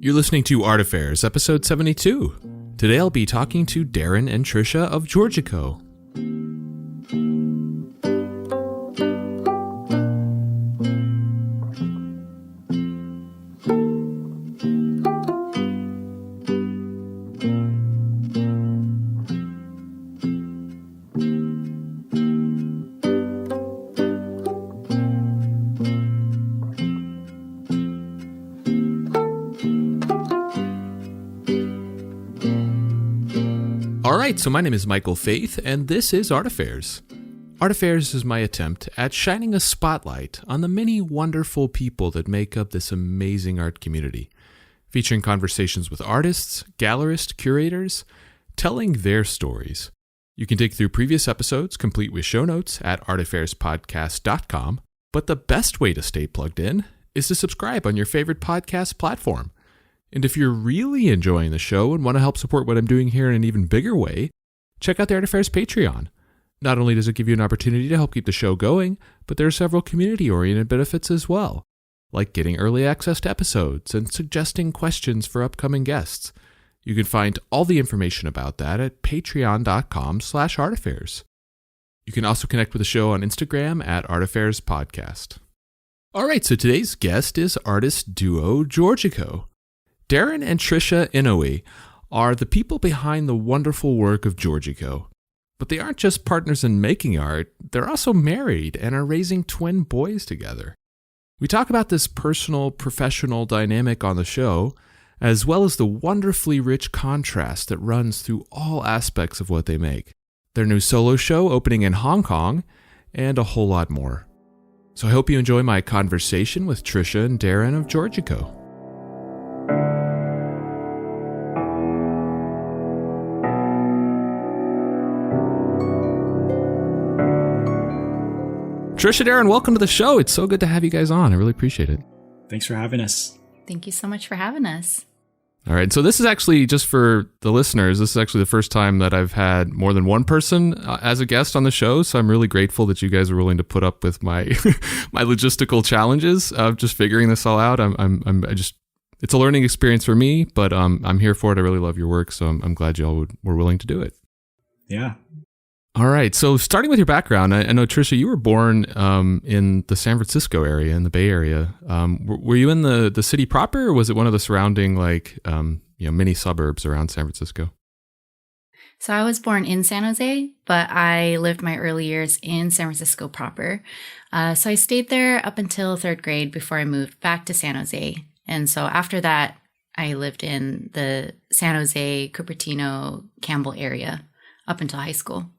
You're listening to Art Affairs, episode 72. Today I'll be talking to Darren and Trisha of Giorgiko. Alright, so my name is Michael Faith, and this is Art Affairs. Art Affairs is my attempt at shining a spotlight on the many wonderful people that make up this amazing art community, featuring conversations with artists, gallerists, curators, telling their stories. You can dig through previous episodes, complete with show notes, at artaffairs.podcast.com, but the best way to stay plugged in is to subscribe on your favorite podcast platform. And if you're really enjoying the show and want to help support what I'm doing here in an even bigger way, check out the Art Affairs Patreon. Not only does it give you an opportunity to help keep the show going, but there are several community-oriented benefits as well, like getting early access to episodes and suggesting questions for upcoming guests. You can find all the information about that at patreon.com/artaffairs. You can also connect with the show on Instagram at artaffairs podcast. All right, so today's guest is artist duo Giorgiko. Darren and Trisha Inoue are the people behind the wonderful work of Giorgiko. But they aren't just partners in making art, they're also married and are raising twin boys together. We talk about this personal, professional dynamic on the show, as well as the wonderfully rich contrast that runs through all aspects of what they make. Their new solo show opening in Hong Kong, and a whole lot more. So I hope you enjoy my conversation with Trisha and Darren of Giorgiko. Trisha, Darren, welcome to the show. It's so good to have you guys on. I really appreciate it. Thanks for having us. Thank you so much for having us. All right. So this is actually, just for the listeners, this is actually the first time that I've had more than one person as a guest on the show. So I'm really grateful that you guys are willing to put up with my my logistical challenges of just figuring this all out. It's a learning experience for me, but I'm here for it. I really love your work. So I'm glad you all were willing to do it. Yeah. All right. So starting with your background, I know, Trisha, you were born in the San Francisco area, in the Bay Area. Were you in the city proper, or was it one of the surrounding, mini suburbs around San Francisco? So I was born in San Jose, but I lived my early years in San Francisco proper. So I stayed there up until third grade before I moved back to San Jose. And so after that, I lived in the San Jose, Cupertino, Campbell area up until high school.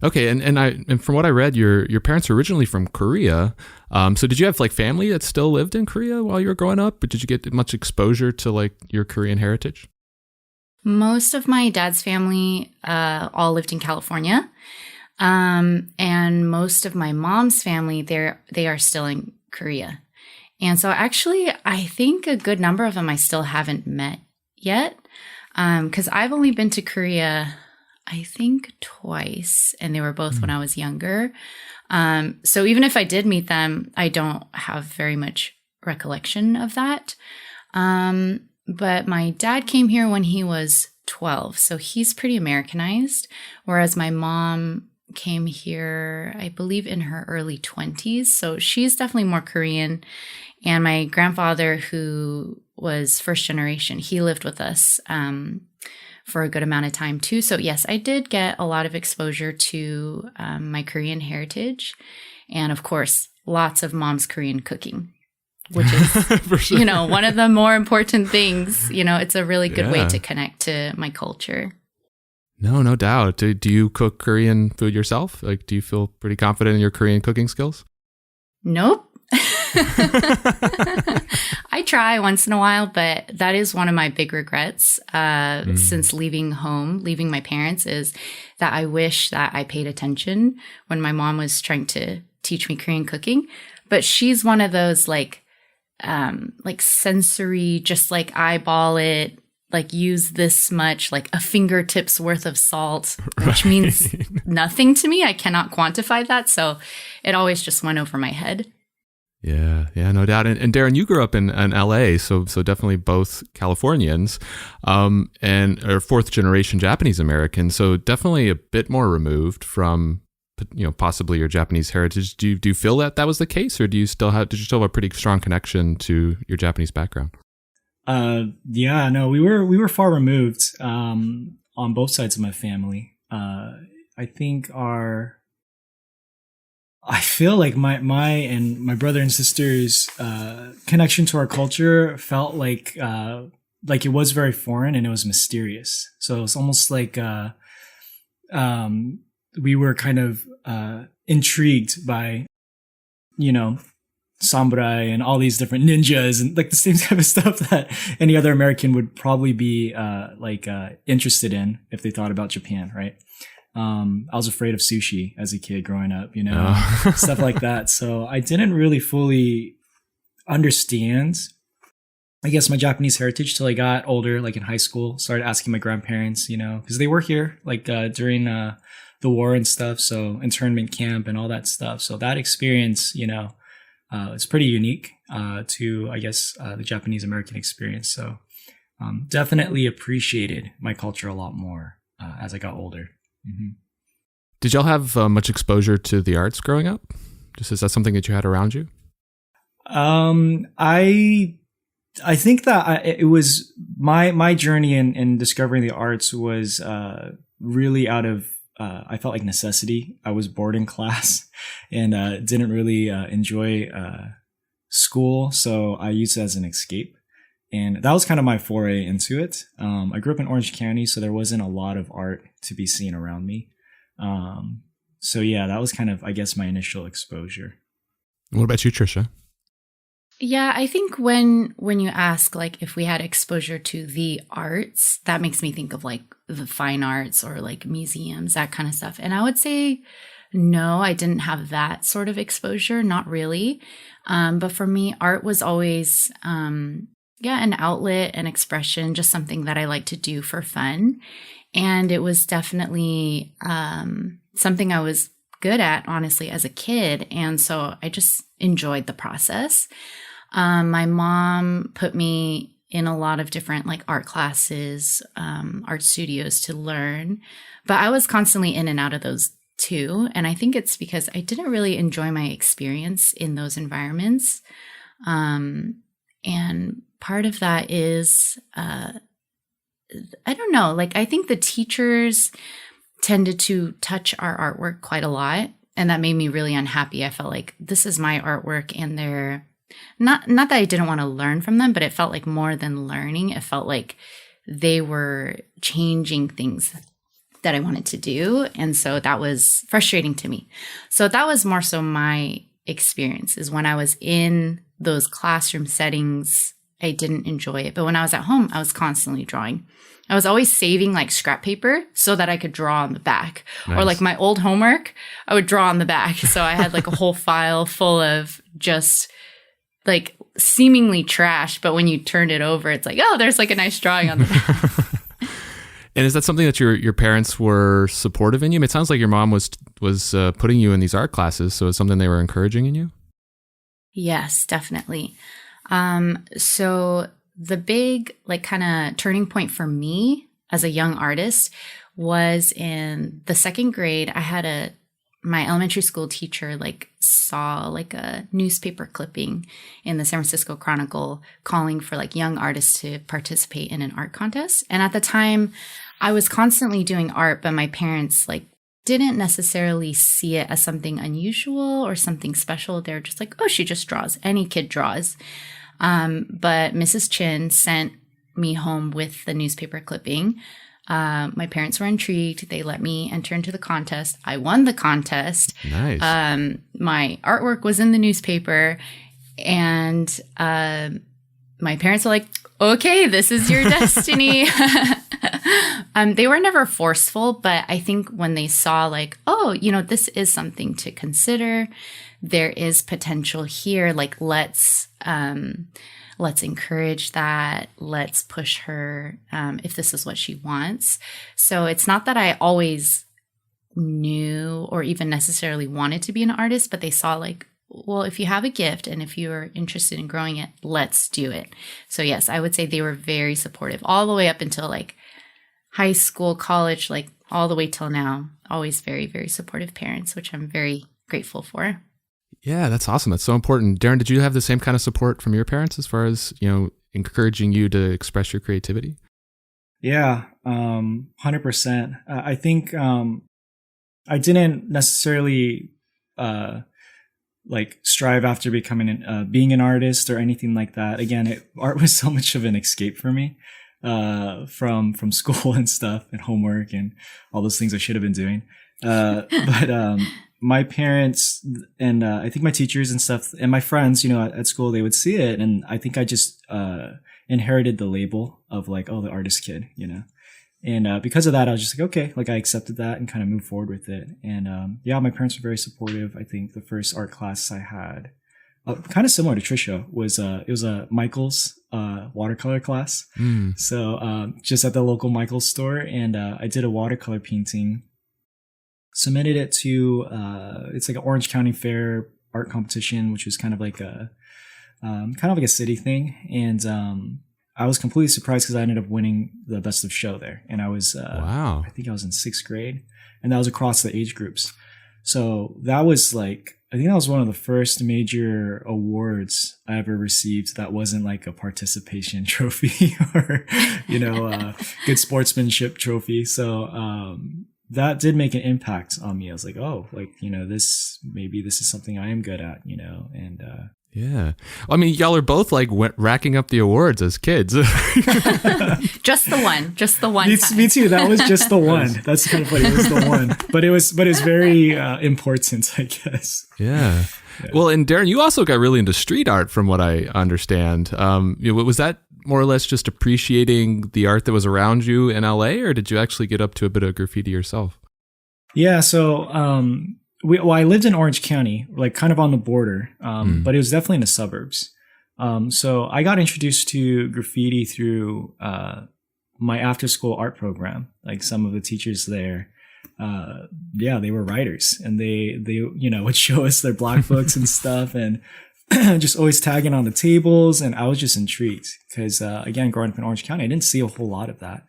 Okay, and from what I read, your parents were originally from Korea. So did you have family that still lived in Korea while you were growing up? But did you get much exposure to your Korean heritage? Most of my dad's family all lived in California, and most of my mom's family they are still in Korea. And so actually, I think a good number of them I still haven't met yet, because I've only been to Korea, I think, twice, and they were both when I was younger. So even if I did meet them, I don't have very much recollection of that. But my dad came here when he was 12, so he's pretty Americanized, whereas my mom came here, I believe, in her early 20s. So she's definitely more Korean. And my grandfather, who was first generation, he lived with us for a good amount of time too. So yes, I did get a lot of exposure to my Korean heritage. And of course, lots of mom's Korean cooking, which is, for sure, one of the more important things. It's a really good way to connect to my culture. No doubt. Do you cook Korean food yourself? Do you feel pretty confident in your Korean cooking skills? Nope. I try once in a while, but that is one of my big regrets since leaving my parents, is that I wish that I paid attention when my mom was trying to teach me Korean cooking. But she's one of those sensory, just eyeball it, use this much, a fingertip's worth of salt, which means nothing to me. I cannot quantify that. So it always just went over my head. Yeah, no doubt. And Darren, you grew up in LA, so definitely both Californians, and are fourth generation Japanese American, so definitely a bit more removed from, possibly your Japanese heritage. Do you feel that was the case, or did you still have a pretty strong connection to your Japanese background? Yeah, no, we were far removed on both sides of my family. I think I feel like my brother and sister's connection to our culture felt like it was very foreign and it was mysterious. So it's almost like we were kind of intrigued by, samurai and all these different ninjas and like the same type of stuff that any other American would probably be interested in if they thought about Japan, right? I was afraid of sushi as a kid growing up, stuff like that. So I didn't really fully understand, I guess, my Japanese heritage till I got older, like in high school. Started asking my grandparents, because they were here like during the war and stuff. So internment camp and all that stuff. So that experience, it's pretty unique to, I guess, the Japanese American experience. So definitely appreciated my culture a lot more as I got older. Mm-hmm. Did y'all have much exposure to the arts growing up? Is that something that you had around you? I think that it was my journey in discovering the arts was really out of I felt like necessity. I was bored in class and didn't really enjoy school, so I used it as an escape. And that was kind of my foray into it. I grew up in Orange County, so there wasn't a lot of art to be seen around me. So yeah, that was kind of, I guess, my initial exposure. What about you, Trisha? Yeah, I think when you ask like if we had exposure to the arts, that makes me think of like the fine arts or like museums, that kind of stuff. And I would say no, I didn't have that sort of exposure, not really. But for me, art was always an outlet, an expression, just something that I like to do for fun. And it was definitely something I was good at, honestly, as a kid. And so I just enjoyed the process. My mom put me in a lot of different like art classes, art studios to learn, but I was constantly in and out of those too. And I think it's because I didn't really enjoy my experience in those environments. And part of that is, I don't know, like I think the teachers tended to touch our artwork quite a lot. And that made me really unhappy. I felt like this is my artwork and they're not that I didn't want to learn from them, but it felt like more than learning. It felt like they were changing things that I wanted to do. And so that was frustrating to me. So that was more so my experience, is when I was in those classroom settings, I didn't enjoy it. But when I was at home, I was constantly drawing. I was always saving like scrap paper so that I could draw on the back. Nice. Or like my old homework, I would draw on the back. So I had like a whole file full of just like seemingly trash, but when you turned it over, it's like, oh, there's like a nice drawing on the back. And is that something that your parents were supportive in you? I mean, it sounds like your mom was putting you in these art classes, so it's something they were encouraging in you? Yes, definitely. So the big like kind of turning point for me as a young artist was in the second grade. I had my elementary school teacher like saw like a newspaper clipping in the San Francisco Chronicle calling for like young artists to participate in an art contest. And at the time I was constantly doing art, but my parents like didn't necessarily see it as something unusual or something special. They're just like, oh, she just draws. Any kid draws. But Mrs. Chin sent me home with the newspaper clipping. My parents were intrigued. They let me enter into the contest. I won the contest. Nice. My artwork was in the newspaper, and my parents were like, okay, this is your destiny. They were never forceful, but I think when they saw like, oh, this is something to consider. There is potential here. Like, let's encourage that. Let's push her if this is what she wants. So it's not that I always knew or even necessarily wanted to be an artist, but they saw like, well, if you have a gift and if you're interested in growing it, let's do it. So yes, I would say they were very supportive all the way up until like high school, college, like all the way till now. Always very, very supportive parents, which I'm very grateful for. Yeah, that's awesome. That's so important. Darren, did you have the same kind of support from your parents as far as, encouraging you to express your creativity? Yeah, 100%. I think I didn't necessarily like strive after becoming being an artist or anything like that. Again, art was so much of an escape for me from school and stuff and homework and all those things I should have been doing. But my parents and I think my teachers and stuff and my friends, at school, they would see it. And I think I just inherited the label of like, oh, the artist kid, And because of that, I was just like, okay, like I accepted that and kind of moved forward with it. And yeah, my parents were very supportive. I think the first art class I had, kind of similar to Trisha, was it was a Michael's watercolor class. So just at the local Michael's store, and I did a watercolor painting. Submitted it to it's like an Orange County Fair art competition, which was kind of like a city thing, and I was completely surprised because I ended up winning the best of show there, and I was wow. I think I was in 6th grade, and that was across the age groups. So that was like, I think that was one of the first major awards I ever received that wasn't like a participation trophy or good sportsmanship trophy. So that did make an impact on me. I was like, oh, like, this is something I am good at, and yeah. I mean, y'all are both like racking up the awards as kids. Just the one. Me too. That was just the one. That's kind of funny. It was the one, but it was very important, I guess. Yeah. Well, and Darren, you also got really into street art, from what I understand. Was that more or less just appreciating the art that was around you in LA, or did you actually get up to a bit of graffiti yourself? Yeah. So, I lived in Orange County, like kind of on the border, but it was definitely in the suburbs. So I got introduced to graffiti through my after-school art program. Like some of the teachers there, they were writers, and they would show us their black books and stuff, and just always tagging on the tables. And I was just intrigued because, again, growing up in Orange County, I didn't see a whole lot of that.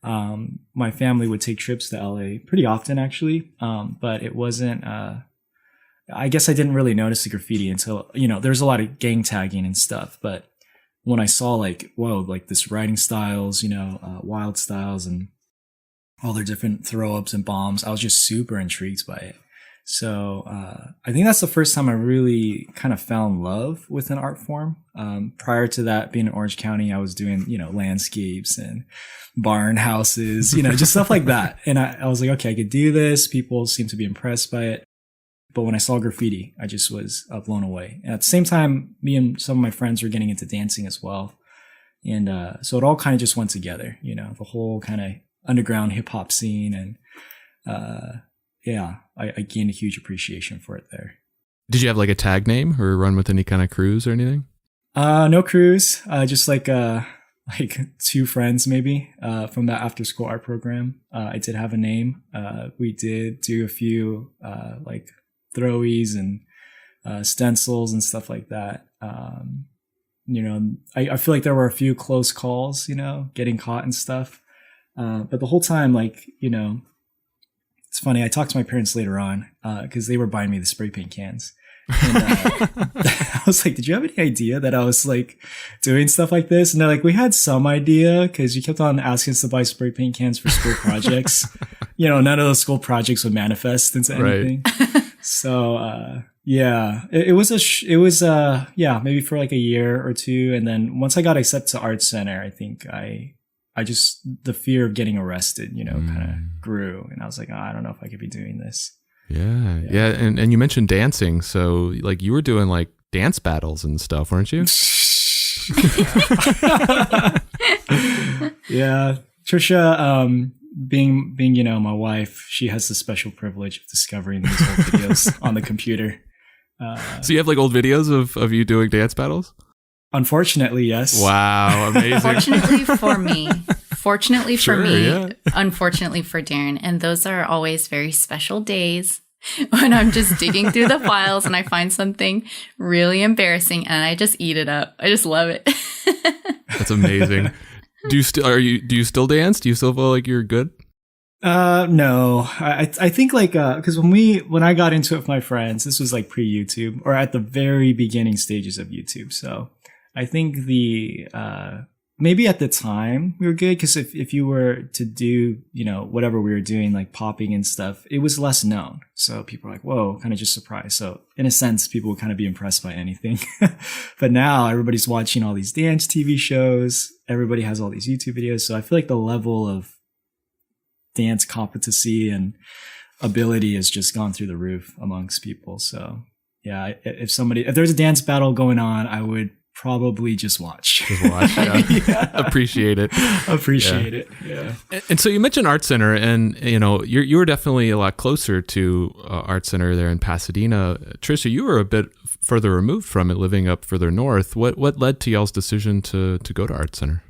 My family would take trips to LA pretty often, actually. But it wasn't, I guess I didn't really notice the graffiti until, there's a lot of gang tagging and stuff. But when I saw like, whoa, like this writing styles, wild styles and all their different throw ups and bombs, I was just super intrigued by it. So, I think that's the first time I really kind of fell in love with an art form. Prior to that, being in Orange County, I was doing, landscapes and barn houses, just stuff like that. And I was like, okay, I could do this. People seem to be impressed by it. But when I saw graffiti, I just was blown away. And at the same time, me and some of my friends were getting into dancing as well. And, so it all kind of just went together, the whole kind of underground hip hop scene. And, yeah, I gained a huge appreciation for it there. Did you have like a tag name or run with any kind of crews or anything? No crews, just like 2 friends maybe from that after school art program. I did have a name. We did do a few like throwies and stencils and stuff like that. I feel like there were a few close calls, getting caught and stuff. But the whole time, like, it's funny. I talked to my parents later on because they were buying me the spray paint cans. And I was like, did you have any idea that I was like doing stuff like this? And they're like, we had some idea because you kept on asking us to buy spray paint cans for school projects. None of those school projects would manifest into anything. Right. So, yeah, it was maybe for like a year or 2. And then once I got accepted to Art Center, I think I just, the fear of getting arrested, kind of grew. And I was like, oh, I don't know if I could be doing this. Yeah. And you mentioned dancing. So like you were doing like dance battles and stuff, weren't you? Yeah. Trisha, being, my wife, she has the special privilege of discovering these old videos on the computer. So you have like old videos of you doing dance battles? Unfortunately, yes. Wow, amazing. Fortunately for me. Fortunately for me. Yeah. Unfortunately for Darren. And those are always very special days when I'm just digging through the files and I find something really embarrassing and I just eat it up. I just love it. That's amazing. Do you still dance? Do you still feel like you're good? No, I think like, cause when I got into it with my friends, this was like pre-YouTube or at the very beginning stages of YouTube. So I think maybe at the time we were good. Cause if you were to do, whatever we were doing, like popping and stuff, it was less known. So people were like, whoa, kind of just surprised. So in a sense, people would kind of be impressed by anything. But now everybody's watching all these dance TV shows. Everybody has all these YouTube videos. So I feel like the level of dance competency and ability has just gone through the roof amongst people. So yeah, if there's a dance battle going on, I would probably just watch. Yeah. Yeah. Appreciate it. It. Yeah. And so you mentioned Art Center, and you were definitely a lot closer to Art Center there in Pasadena. Trisha, you were a bit further removed from it, living up further north. What led to y'all's decision to go to Art Center?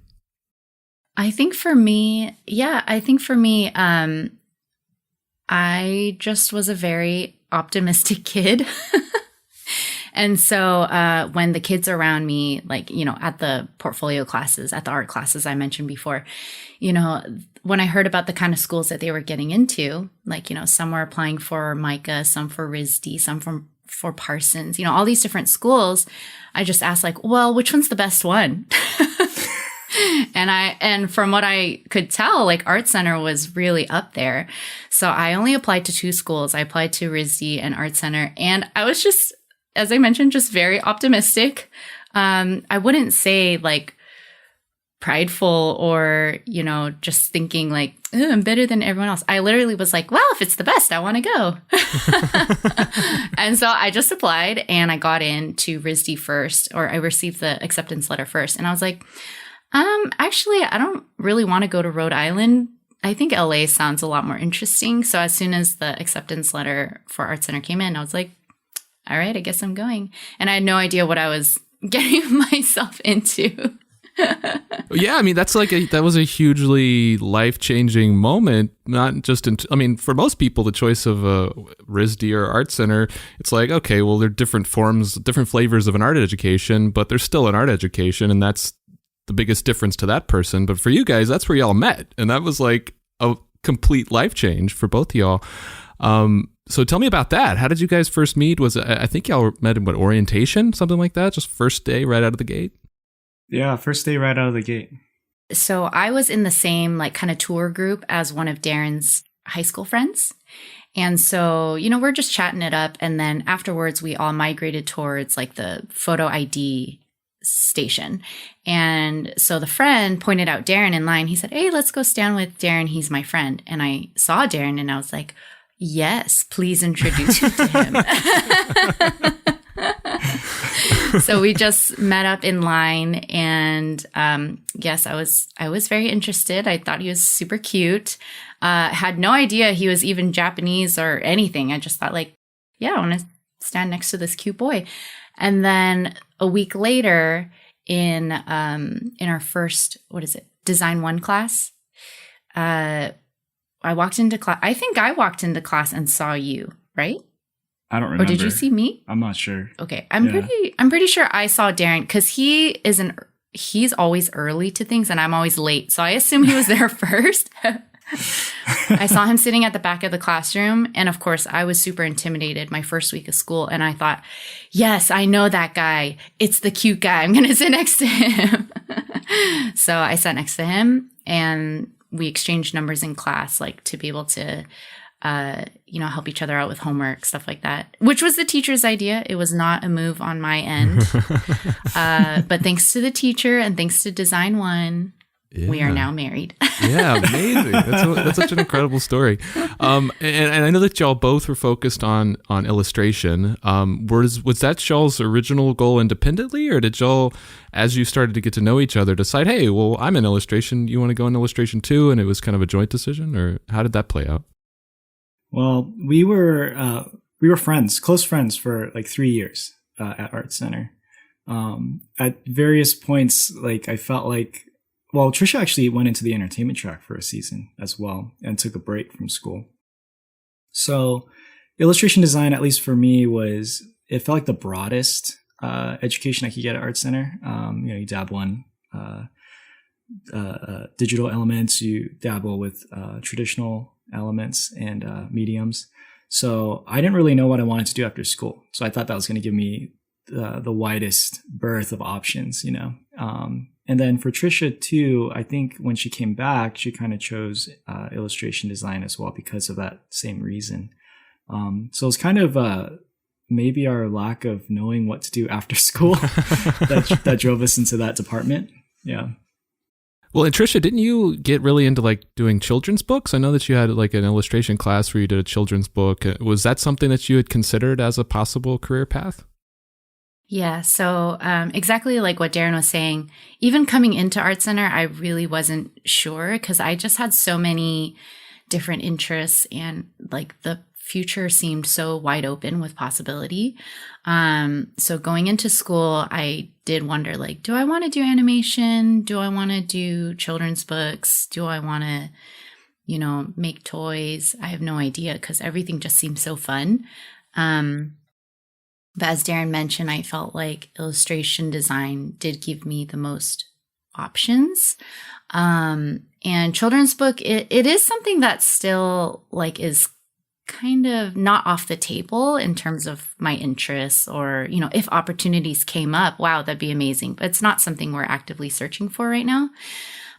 I think for me, I just was a very optimistic kid. And so when the kids around me, like, at the portfolio classes, at the art classes I mentioned before, when I heard about the kind of schools that they were getting into, like, some were applying for MICA, some for RISD, some for Parsons, all these different schools, I just asked like, well, which one's the best one? And from what I could tell, like Art Center was really up there. So I only applied to 2 schools. I applied to RISD and Art Center. And I was just, as I mentioned, just very optimistic. I wouldn't say like prideful or, just thinking like, oh, I'm better than everyone else. I literally was like, well, if it's the best, I want to go. And so I just applied and I got into RISD first, or I received the acceptance letter first. And I was like, actually, I don't really want to go to Rhode Island. I think LA sounds a lot more interesting. So as soon as the acceptance letter for Art Center came in, I was like, all right, I guess I'm going. And I had no idea what I was getting myself into. Yeah, I mean, that was a hugely life-changing moment, not just for most people, the choice of a RISD or Art Center, it's like, okay, well, they're different forms, different flavors of an art education, but there's still an art education, and that's the biggest difference to that person. But for you guys, that's where y'all met, and that was like a complete life change for both of y'all. So tell me about that. How did you guys first meet? I think y'all met in orientation, something like that? Just first day right out of the gate? Yeah, first day right out of the gate. So I was in the same like kind of tour group as one of Darren's high school friends. And so, we're just chatting it up. And then afterwards, we all migrated towards like the photo ID station. And so the friend pointed out Darren in line. He said, hey, let's go stand with Darren. He's my friend. And I saw Darren and I was like, yes, please introduce me to him. So we just met up in line and yes, I was very interested. I thought he was super cute. Had no idea he was even Japanese or anything. I just thought like, yeah, I want to stand next to this cute boy. And then a week later in our first, Design 1 class, I walked into class. I think I walked into class and saw you, right? I don't remember. Or did you see me? I'm not sure. Okay. I'm pretty sure I saw Darren because he's always early to things and I'm always late. So I assume he was there first. I saw him sitting at the back of the classroom. And of course, I was super intimidated my first week of school. And I thought, yes, I know that guy. It's the cute guy. I'm going to sit next to him. So I sat next to him and we exchanged numbers in class, like to be able to, help each other out with homework, stuff like that, which was the teacher's idea. It was not a move on my end. But thanks to the teacher and thanks to Design 1, we are now married. Yeah, amazing. That's such an incredible story. And I know that y'all both were focused on illustration. Was that y'all's original goal independently, or did y'all, as you started to get to know each other, decide, hey, well, I'm in illustration, you want to go in illustration too, and it was kind of a joint decision, or how did that play out? Well, we were friends, close friends for like 3 years at Art Center. At various points, like I felt like, well, Trisha actually went into the entertainment track for a season as well and took a break from school. So, illustration design, at least for me, it felt like the broadest education I could get at Art Center. You dabble in digital elements, you dabble with traditional elements and mediums. So I didn't really know what I wanted to do after school. So I thought that was going to give me the widest berth of options, And then for Trisha too, I think when she came back, she kind of chose illustration design as well because of that same reason. So it's kind of maybe our lack of knowing what to do after school that drove us into that department. Yeah. Well, and Trisha, didn't you get really into like doing children's books? I know that you had like an illustration class where you did a children's book. Was that something that you had considered as a possible career path? Yeah. So exactly like what Darren was saying, even coming into Art Center, I really wasn't sure because I just had so many different interests and like the future seemed so wide open with possibility. So going into school, I did wonder, like, do I want to do animation? Do I want to do children's books? Do I want to, make toys? I have no idea because everything just seemed so fun. But as Darren mentioned, I felt like illustration design did give me the most options. And children's book, it is something that still like is kind of not off the table in terms of my interests or, if opportunities came up, wow, that'd be amazing. But it's not something we're actively searching for right now.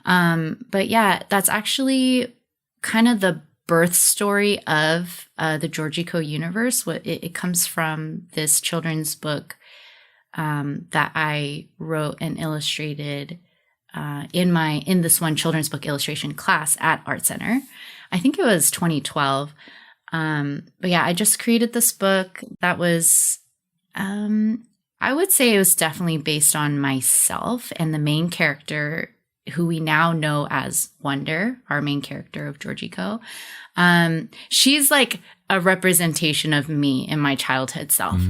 But yeah, that's actually kind of the birth story of the Giorgiko universe. It comes from this children's book that I wrote and illustrated in this one children's book illustration class at Art Center. I think it was 2012. But yeah, I just created this book that was, I would say it was definitely based on myself and the main character who we now know as Wonder, our main character of Giorgiko. She's like a representation of me in my childhood self.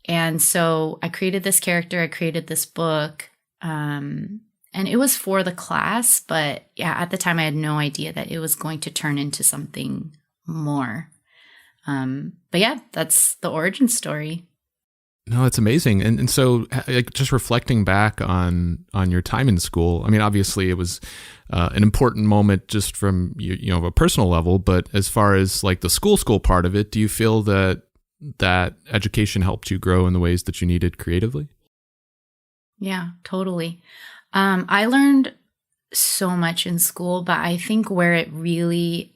And so I created this character, I created this book, and it was for the class, but yeah, at the time I had no idea that it was going to turn into something more. But yeah, that's the origin story. No, it's amazing. And so like, just reflecting back on your time in school, I mean, obviously it was an important moment just from, a personal level, but as far as like the school part of it, do you feel that education helped you grow in the ways that you needed creatively? Yeah, totally. I learned so much in school, but I think where it really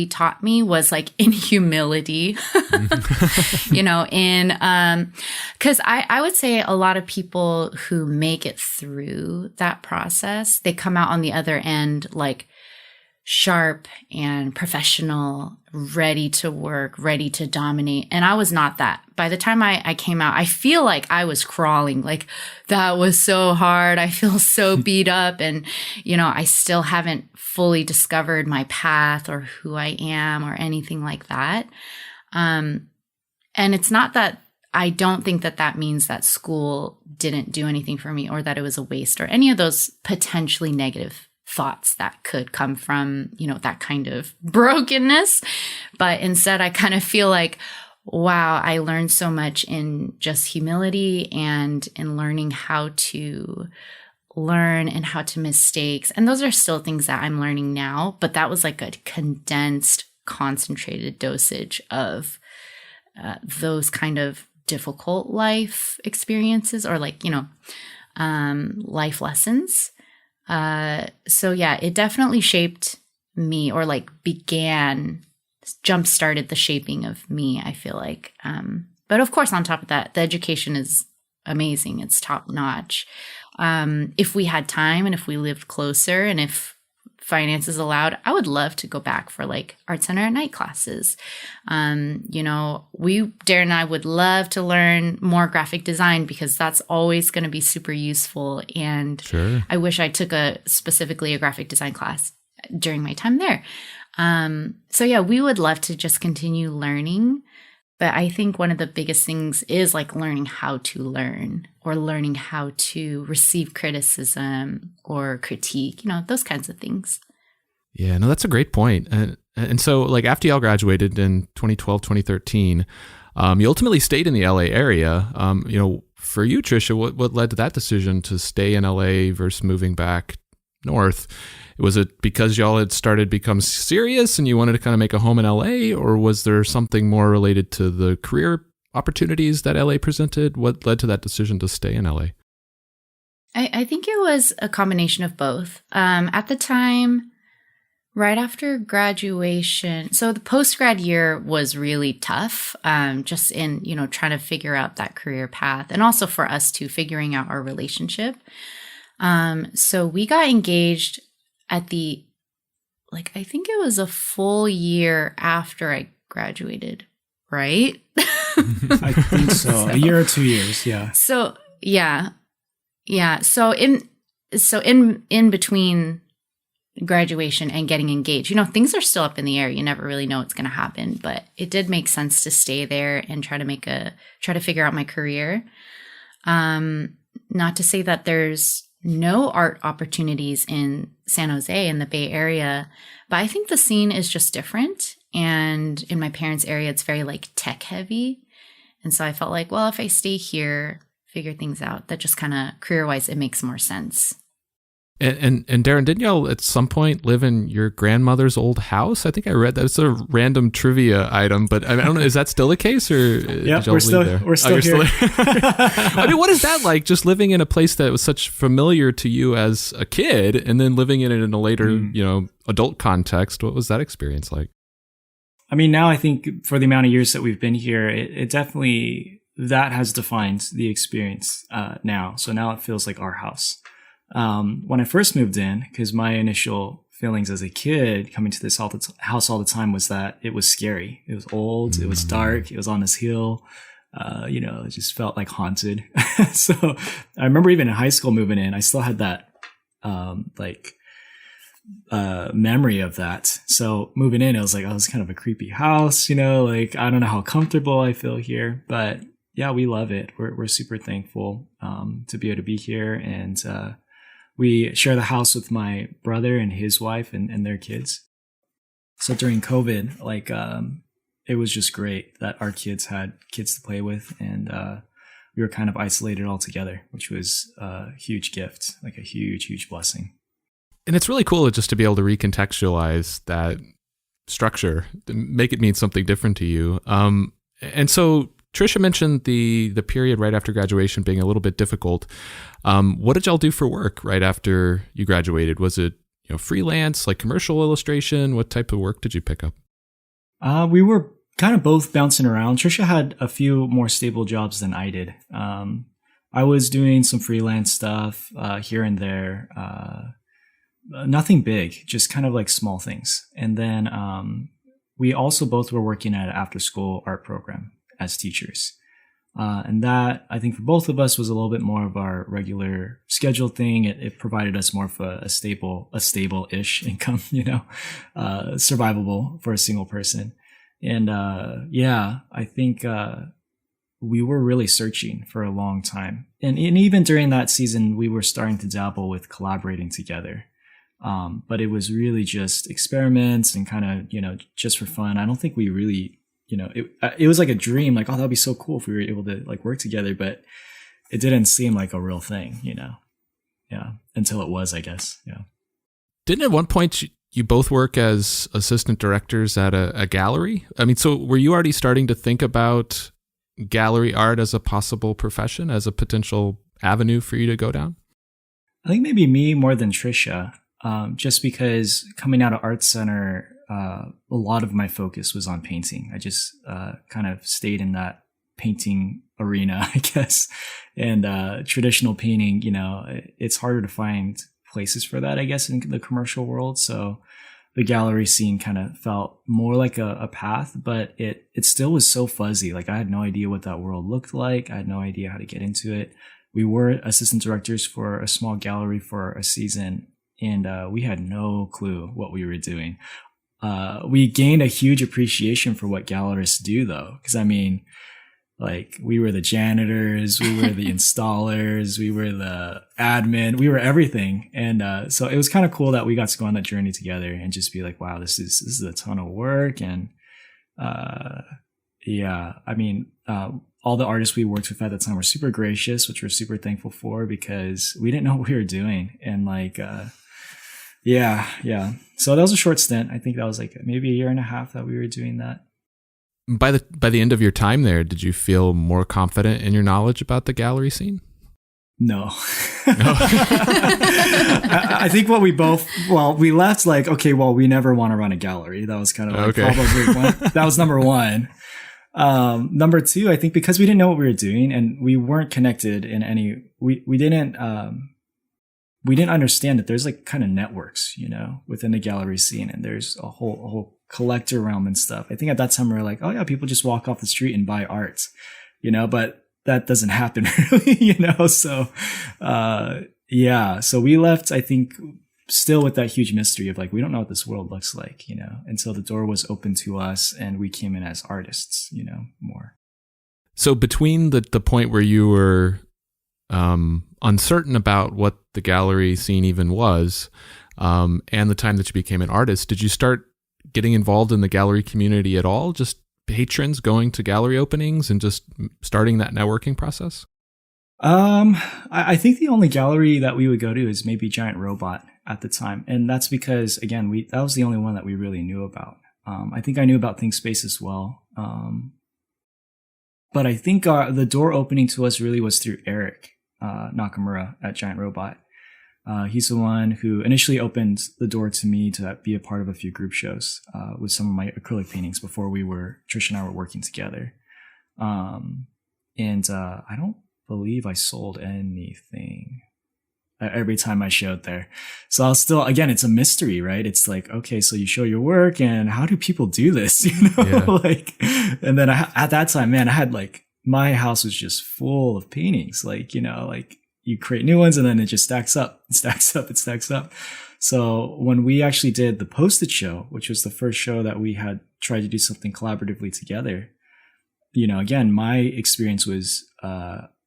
taught me was like in humility, because I would say a lot of people who make it through that process, they come out on the other end like sharp and professional, ready to work, ready to dominate. And I was not that. By the time I came out, I feel like I was crawling, like that was so hard. I feel so beat up. And, I still haven't fully discovered my path or who I am or anything like that. And it's not that I don't think that means that school didn't do anything for me or that it was a waste or any of those potentially negative thoughts that could come from, that kind of brokenness. But instead, I kind of feel like, wow, I learned so much in just humility and in learning how to learn and how to mistakes. And those are still things that I'm learning now, but that was like a condensed, concentrated dosage of those kind of difficult life experiences or like, life lessons. So yeah, it definitely shaped me or like jump-started the shaping of me, I feel like. But of course, on top of that, the education is amazing. It's top notch. If we had time and if we lived closer and if finances allowed, I would love to go back for like Art Center at night classes. Darren and I would love to learn more graphic design because that's always going to be super useful. And sure. I wish I took specifically a graphic design class during my time there. So yeah, we would love to just continue learning. But I think one of the biggest things is like learning how to learn or learning how to receive criticism or critique, those kinds of things. Yeah, no, that's a great point. And And so, like, after y'all graduated in 2012, 2013, you ultimately stayed in the LA area. For you, Trisha, what led to that decision to stay in LA versus moving back north? Was it because y'all had started become serious and you wanted to kind of make a home in LA, or was there something more related to the career opportunities that LA presented? What led to that decision to stay in LA? I think it was a combination of both. At the time, right after graduation, so the post-grad year was really tough, just in, trying to figure out that career path, and also for us too, figuring out our relationship. So we got engaged at I think it was a full year after I graduated, right? I think so. A year or 2 years, yeah. So yeah. So in between graduation and getting engaged, things are still up in the air. You never really know what's going to happen, but it did make sense to stay there and try to figure out my career. Not to say that there's no art opportunities in San Jose in the Bay Area, but I think the scene is just different. And in my parents' area, it's very tech heavy. And so I felt like, well, if I stay here, figure things out, that just kind of career-wise, it makes more sense. And Darren, didn't y'all at some point live in your grandmother's old house? I think I read that. It's a random trivia item, but I don't know. Is that still the case, or yeah, we're still here. I mean, what is that like? Just living in a place that was such familiar to you as a kid, and then living in it in a later, adult context. What was that experience like? I mean, now I think for the amount of years that we've been here, it definitely, that has defined the experience now. So now it feels like our house. When I first moved in, because my initial feelings as a kid coming to this house all the time was that it was scary. It was old. It was dark. It was on this hill. It just felt like haunted. So I remember even in high school moving in, I still had that memory of that. So moving in, I was like, oh, it's kind of a creepy house. I don't know how comfortable I feel here, but yeah, we love it. We're super thankful to be able to be here, and we share the house with my brother and his wife and their kids. So during COVID, it was just great that our kids had kids to play with, and we were kind of isolated all together, which was a huge gift, like a huge, huge blessing. And it's really cool just to be able to recontextualize that structure, make it mean something different to you. And so Trisha mentioned the period right after graduation being a little bit difficult. What did y'all do for work right after you graduated? Was it freelance, like commercial illustration? What type of work did you pick up? We were kind of both bouncing around. Trisha had a few more stable jobs than I did. I was doing some freelance stuff here and there. Nothing big, just kind of like small things. And then we also both were working at an after-school art program as teachers. And that, I think for both of us, was a little bit more of our regular schedule thing. It provided us more of a stable-ish income, survivable for a single person. And I think we were really searching for a long time. And even during that season, we were starting to dabble with collaborating together. But it was really just experiments and kind of, just for fun. I don't think we really, it was like a dream, like, oh, that'd be so cool if we were able to work together, but it didn't seem like a real thing, until it was, I guess. Yeah. Didn't at one point you both work as assistant directors at a gallery? I mean, so were you already starting to think about gallery art as a possible profession, as a potential avenue for you to go down? I think maybe me more than Trisha. Just because coming out of Art Center, a lot of my focus was on painting. I just kind of stayed in that painting arena, I guess. And traditional painting, it's harder to find places for that, I guess, in the commercial world. So the gallery scene kind of felt more like a path, but it still was so fuzzy. Like I had no idea what that world looked like. I had no idea how to get into it. We were assistant directors for a small gallery for a season, and we had no clue what we were doing. We gained a huge appreciation for what gallerists do, though, because I mean, Like we were the janitors, we were the installers, we were the admin, we were everything. And so it was kind of cool that we got to go on that journey together and just be like, wow, this is a ton of work. And yeah, I mean, all the artists we worked with at the time were super gracious, which we're super thankful for because we didn't know what we were doing. And like, yeah. So that was a short stint. I think that was like maybe a year and a half that we were doing that. By the end of your time there, did you feel more confident in your knowledge about the gallery scene? No. I think what we left like, okay, well, we never want to run a gallery. That was kind of like probably that was number one. Number two, I think because we didn't know what we were doing and we weren't connected in any, we didn't understand that there's like kind of networks, you know, within the gallery scene, and there's a whole collector realm and stuff. I think at that time we were like, oh yeah, people just walk off the street and buy art, you know, but that doesn't happen really, you know? So, yeah. So we left, I think, still with that huge mystery of like, we don't know what this world looks like, you know? And so the door was open to us and we came in as artists, you know, more. So between the point where you were, uncertain about what the gallery scene even was, and the time that you became an artist, did you start getting involved in the gallery community at all? Just patrons going to gallery openings and just starting that networking process? I think the only gallery that we would go to is maybe Giant Robot at the time. And that's because, again, that was the only one that we really knew about. I think I knew about ThinkSpace as well. But I think the door opening to us really was through Eric Nakamura at Giant Robot. He's the one who initially opened the door to me to be a part of a few group shows with some of my acrylic paintings before Trish and I were working together. And I don't believe I sold anything every time I showed there. So I'll still, again, it's a mystery, right? It's like, okay, so you show your work and how do people do this? You know, yeah. Like, and then at that time, man, I had like, my house was just full of paintings. Like, you know, like you create new ones and then it just stacks up. So when we actually did the Post-it show, which was the first show that we had tried to do something collaboratively together, you know, again, my experience was,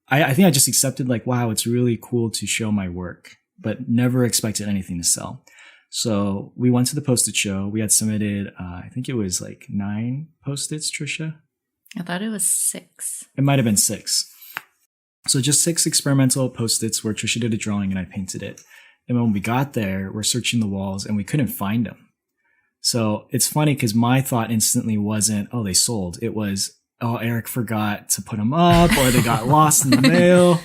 I think I just accepted like, wow, it's really cool to show my work, but never expected anything to sell. So we went to the Post-it show. We had submitted, I think it was like 9 Post-its, Trisha. I thought it was 6. It might have been 6. So just 6 experimental Post-its where Trisha did a drawing and I painted it. And when we got there, we're searching the walls and we couldn't find them. So it's funny because my thought instantly wasn't, oh, they sold. It was, oh, Eric forgot to put them up or they got lost in the mail.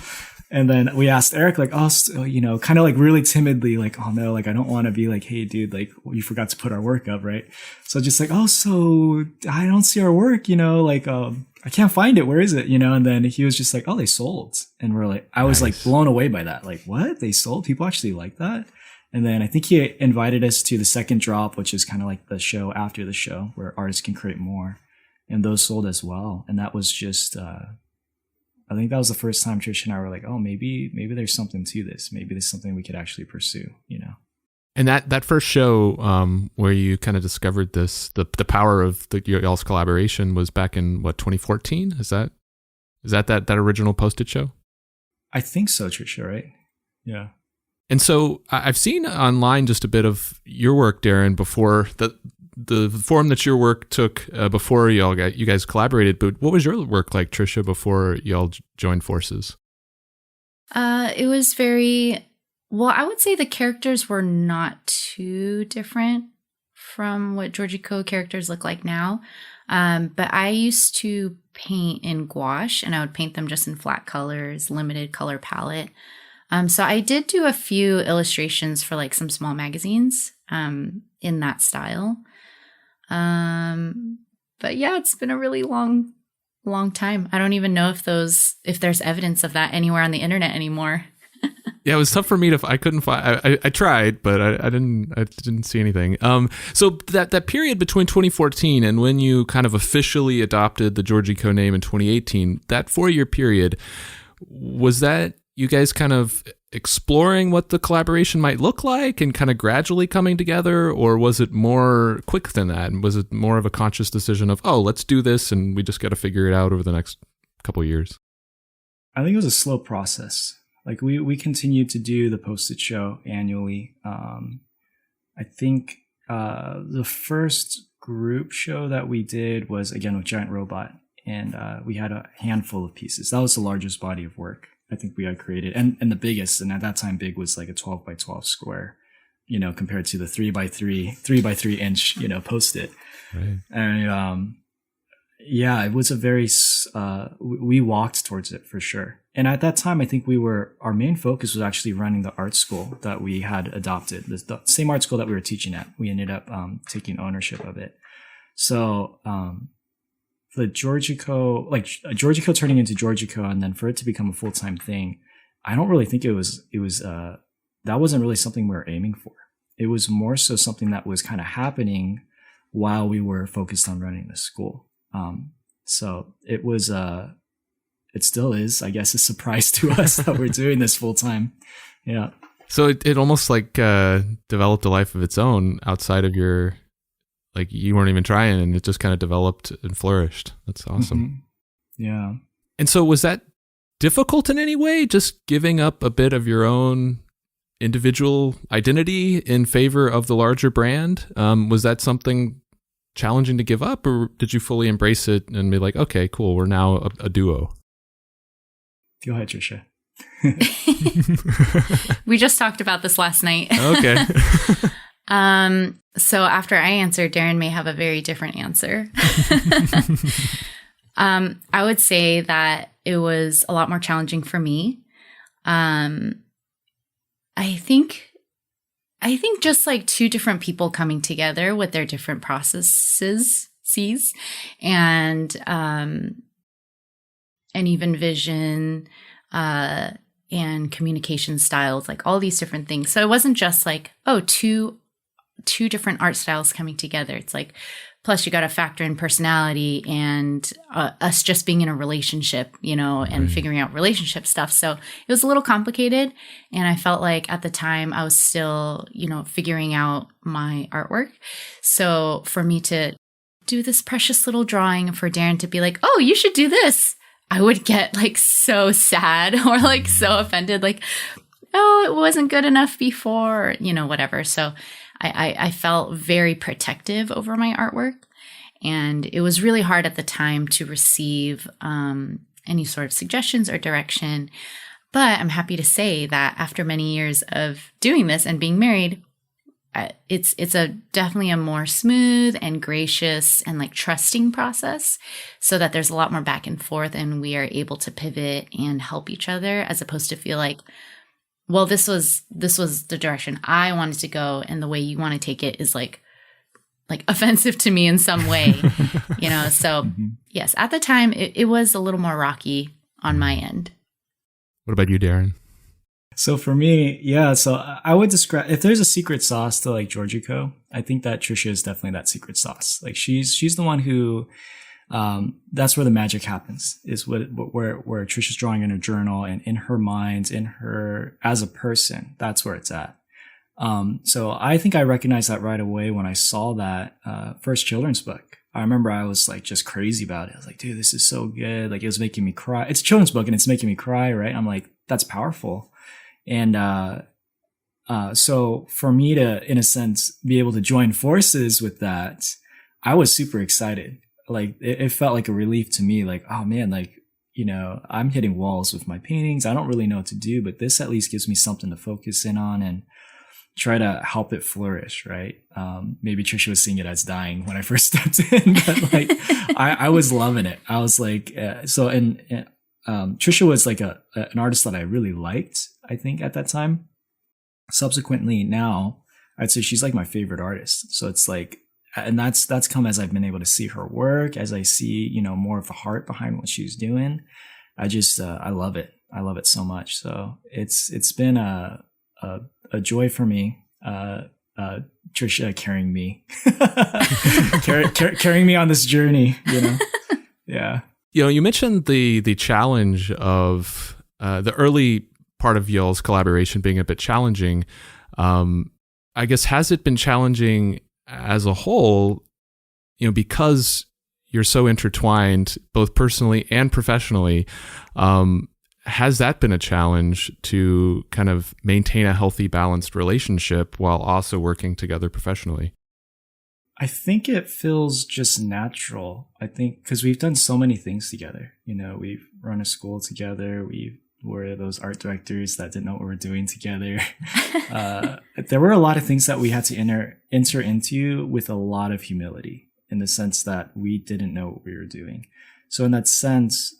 And then we asked Eric, like, oh, you know, kind of like really timidly, like, oh no, like, I don't want to be like, hey, dude, like, you forgot to put our work up, right? So just like, oh, so I don't see our work, you know, like, I can't find it. Where is it? You know? And then he was just like, oh, they sold. And we're like, I was like blown away by that. Like, what? They sold? People actually like that? And then I think he invited us to the second drop, which is kind of like the show after the show where artists can create more. And those sold as well. And that was just, I think that was the first time Trish and I were like, oh, maybe there's something to this. Maybe there's something we could actually pursue, you know? And that first show where you kind of discovered this, the power of y'all's collaboration was back in, what, 2014? Is that original Post-it show? I think so, Trisha, right? Yeah. And so I've seen online just a bit of your work, Darren, before the form that your work took before you guys collaborated. But what was your work like, Trisha, before y'all joined forces? It was very, well, I would say the characters were not too different from what Giorgiko characters look like now. But I used to paint in gouache, and I would paint them just in flat colors, limited color palette. So I did do a few illustrations for like some small magazines in that style. But yeah, it's been a really long time. I don't even know if there's evidence of that anywhere on the internet anymore. Yeah, it was tough for me I couldn't find, I tried, but I didn't see anything. So that period between 2014 and when you kind of officially adopted the Giorgiko name in 2018, that 4-year period, was that you guys kind of exploring what the collaboration might look like and kind of gradually coming together, or was it more quick than that? And was it more of a conscious decision of, oh, let's do this and we just got to figure it out over the next couple years? I think it was a slow process. Like we continued to do the Post-it show annually. I think the first group show that we did was again with Giant Robot, and we had a handful of pieces. That was the largest body of work I think we had created, and the biggest. And at that time, big was like a 12 by 12 square, compared to the 3 by 3 inch, Post-it. Right. And yeah, it was a very we walked towards it for sure. And at that time, I think our main focus was actually running the art school that we had adopted, the same art school that we were teaching at. We ended up taking ownership of it. So the Giorgiko, like Giorgiko turning into Giorgiko, and then for it to become a full-time thing, I don't really think it was that wasn't really something we were aiming for. It was more so something that was kind of happening while we were focused on running the school. So it was it still is, I guess, a surprise to us that we're doing this full time. Yeah. So it almost like developed a life of its own outside of your, like you weren't even trying, and it just kind of developed and flourished. That's awesome. Mm-hmm. Yeah. And so was that difficult in any way, just giving up a bit of your own individual identity in favor of the larger brand? Was that something challenging to give up, or did you fully embrace it and be like, okay, cool, we're now a duo? Go ahead, Trisha. We just talked about this last night. Okay. So after I answer, Darren may have a very different answer. I would say that it was a lot more challenging for me. I think just like two different people coming together with their different processes, and even vision, and communication styles, like all these different things. So it wasn't just like, two different art styles coming together. It's like, plus you got to factor in personality and us just being in a relationship, and figuring out relationship stuff. So it was a little complicated. And I felt like at the time I was still, figuring out my artwork. So for me to do this precious little drawing, for Darren to be like, oh, you should do this, I would get like so sad or like so offended, like, oh, it wasn't good enough before, whatever. So I felt very protective over my artwork, and it was really hard at the time to receive any sort of suggestions or direction. But I'm happy to say that after many years of doing this and being married, it's definitely a more smooth and gracious and like trusting process, so that there's a lot more back and forth, and we are able to pivot and help each other, as opposed to feel like, well, this was the direction I wanted to go, and the way you want to take it is like offensive to me in some way, So yes, at the time it was a little more rocky on my end. What about you, Darren? So for me, yeah, so I would describe, if there's a secret sauce to like Giorgiko, I think that Trisha is definitely that secret sauce. Like she's the one who, that's where the magic happens, is where Trisha's drawing in her journal and in her mind, in her as a person. That's where it's at. So I think I recognized that right away when I saw that first children's book. I remember I was like just crazy about it. I was like, dude, this is so good. Like it was making me cry. It's a children's book and it's making me cry, right? I'm like, that's powerful. And so for me to, in a sense, be able to join forces with that, I was super excited. Like it felt like a relief to me, like, oh man, like, I'm hitting walls with my paintings. I don't really know what to do, but this at least gives me something to focus in on and try to help it flourish. Right. Maybe Trisha was seeing it as dying when I first stepped in, but like, I was loving it. I was like, Trisha was like an artist that I really liked, I think, at that time. Subsequently now, I'd say she's like my favorite artist. So it's like, and that's come as I've been able to see her work, as I see, more of the heart behind what she's doing. I just, I love it. I love it so much. So it's been a joy for me. Trisha carrying me, carrying me on this journey, Yeah. You mentioned the challenge of the early part of y'all's collaboration being a bit challenging. I guess, has it been challenging as a whole, because you're so intertwined both personally and professionally. Has that been a challenge to kind of maintain a healthy, balanced relationship while also working together professionally? I think it feels just natural. I think because we've done so many things together. We've run a school together. We were those art directors that didn't know what we were doing together. There were a lot of things that we had to enter into with a lot of humility, in the sense that we didn't know what we were doing. So in that sense,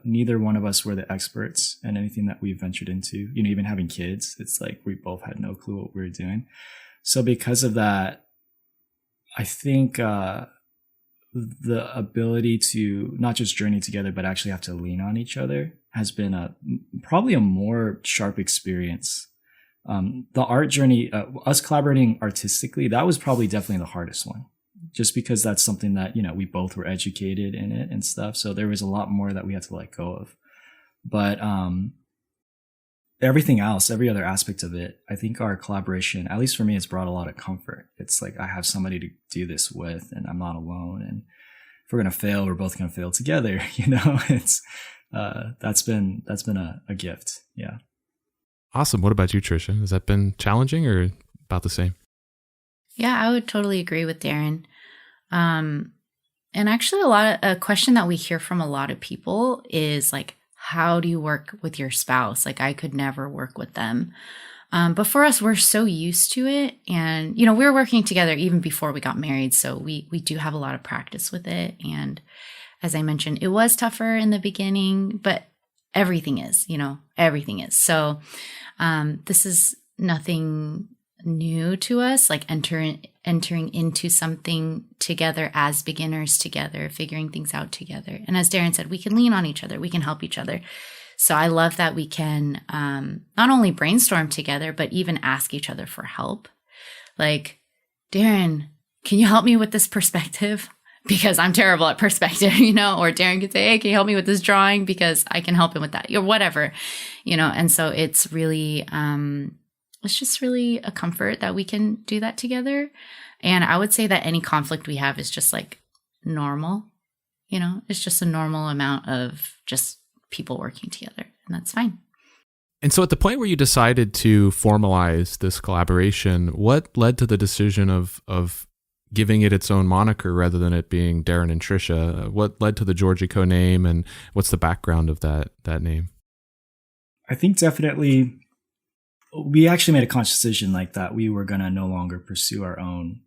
neither one of us were the experts in anything that we ventured into. Even having kids, it's like we both had no clue what we were doing. So because of that, I think the ability to not just journey together, but actually have to lean on each other has been probably a more sharp experience. The art journey, us collaborating artistically, that was probably definitely the hardest one. Just because that's something that, we both were educated in it and stuff. So there was a lot more that we had to let go of. But everything else, every other aspect of it, I think our collaboration, at least for me, it's brought a lot of comfort. It's like I have somebody to do this with, and I'm not alone. And if we're going to fail, we're both going to fail together. It's that's been a gift. Yeah. Awesome. What about you, Trisha? Has that been challenging or about the same? Yeah, I would totally agree with Darren. And actually a question that we hear from a lot of people is like, how do you work with your spouse? Like, I could never work with them. But for us, we're so used to it. And, we were working together even before we got married. So we do have a lot of practice with it. And as I mentioned, it was tougher in the beginning, but everything is. So this is nothing new to us, like entering into something together as beginners together, figuring things out together. And as Darren said, we can lean on each other, we can help each other. So I love that we can not only brainstorm together, but even ask each other for help. Like, Darren, can you help me with this perspective? Because I'm terrible at perspective, or Darren could say, hey, can you help me with this drawing? Because I can help him with that, or whatever, and so it's really, it's just really a comfort that we can do that together. And I would say that any conflict we have is just like normal, it's just a normal amount of just people working together, and that's fine. And so at the point where you decided to formalize this collaboration, what led to the decision of giving it its own moniker rather than it being Darren and Trisha? What led to the Giorgiko name, and what's the background of that name? I think definitely we actually made a conscious decision like that we were going to no longer pursue our own,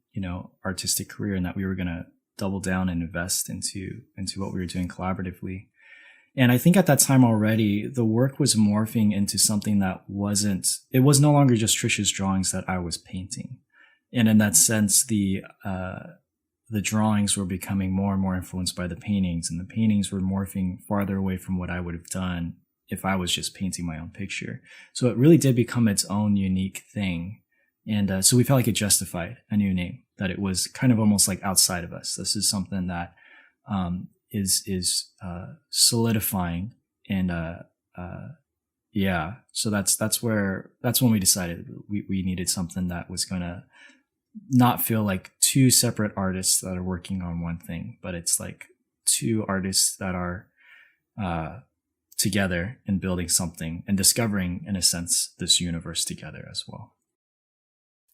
artistic career, and that we were going to double down and invest into what we were doing collaboratively. And I think at that time already, the work was morphing into something that it was no longer just Trisha's drawings that I was painting. And in that sense, the drawings were becoming more and more influenced by the paintings, and the paintings were morphing farther away from what I would have done if I was just painting my own picture. So it really did become its own unique thing. And so we felt like it justified a new name, that it was kind of almost like outside of us. This is something that is solidifying. And so that's when we decided we needed something that was going to not feel like two separate artists that are working on one thing, but it's like two artists that are together and building something and discovering, in a sense, this universe together as well.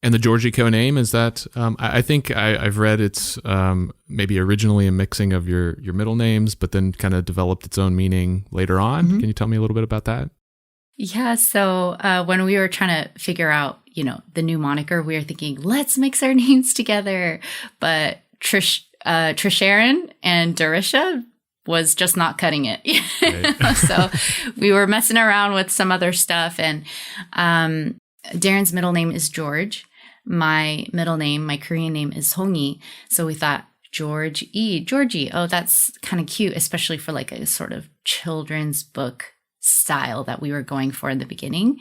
And the Giorgiko name, is that, I think I've read it's maybe originally a mixing of your middle names, but then kind of developed its own meaning later on. Mm-hmm. Can you tell me a little bit about that? Yeah. So when we were trying to figure out, the new moniker, we were thinking, let's mix our names together. But Trisharon and Darisha was just not cutting it. Right. So we were messing around with some other stuff. And Darren's middle name is George. My middle name, my Korean name is Hongi. So we thought Georgie. Oh, that's kind of cute, especially for like a sort of children's book style that we were going for in the beginning.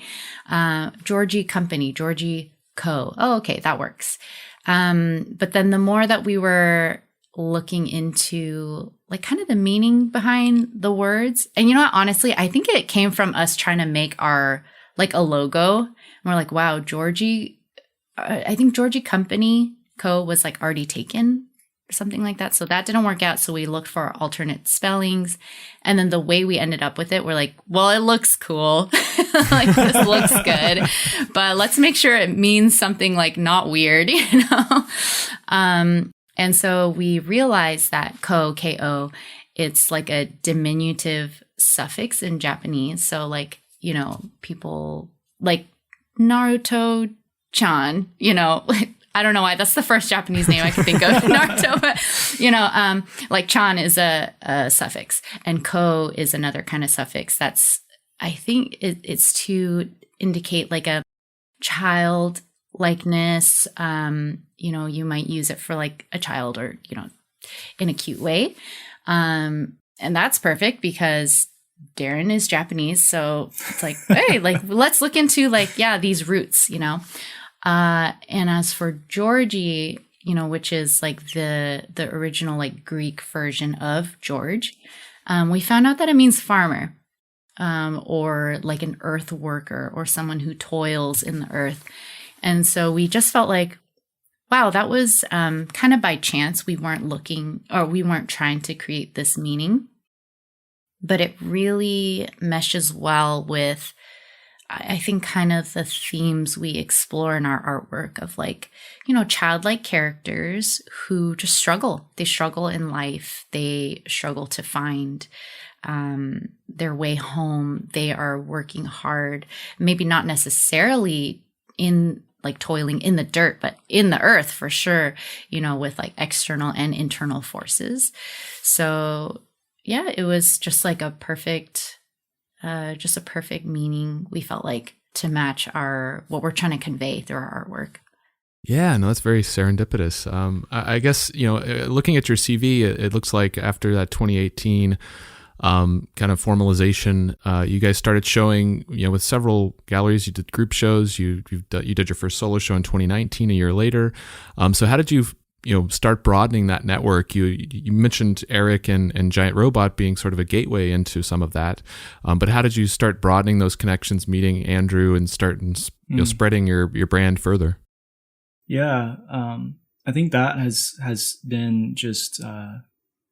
Georgie Company, Giorgiko. Oh, okay, that works. But then the more that we were looking into like kind of the meaning behind the words, and honestly, I think it came from us trying to make our like a logo. And we're like, wow, I think Georgie Company Co was like already taken. something like that. So that didn't work out. So we looked for alternate spellings. And then the way we ended up with it, we're like, well, it looks cool. Like, this looks good, but let's make sure it means something like not weird, And so we realized that ko, it's like a diminutive suffix in Japanese. So like, people like Naruto-chan, I don't know why that's the first Japanese name I can think of, Naruto, but, like chan is a suffix and ko is another kind of suffix. That's, I think it's to indicate like a child likeness. You might use it for like a child or, in a cute way. And that's perfect because Darren is Japanese. So it's like, hey, like, let's look into like, these roots, and as for Georgie, which is like the original like Greek version of George, we found out that it means farmer, or like an earth worker or someone who toils in the earth. And so we just felt like, wow, that was kind of by chance. We weren't looking, or we weren't trying to create this meaning, but it really meshes well with, I think, kind of the themes we explore in our artwork of like, childlike characters who just struggle. They struggle in life. They struggle to find their way home. They are working hard, maybe not necessarily in like toiling in the dirt, but in the earth for sure, with like external and internal forces. So yeah, it was just like a perfect meaning, we felt like, to match what we're trying to convey through our artwork. Yeah, no, that's very serendipitous. I guess, looking at your CV, it looks like after that 2018 kind of formalization, you guys started showing, with several galleries. You did group shows. You did your first solo show in 2019, a year later. So how did you start broadening that network? You mentioned Eric and Giant Robot being sort of a gateway into some of that, but how did you start broadening those connections, meeting Andrew, and spreading your brand further? Yeah, I think that has been just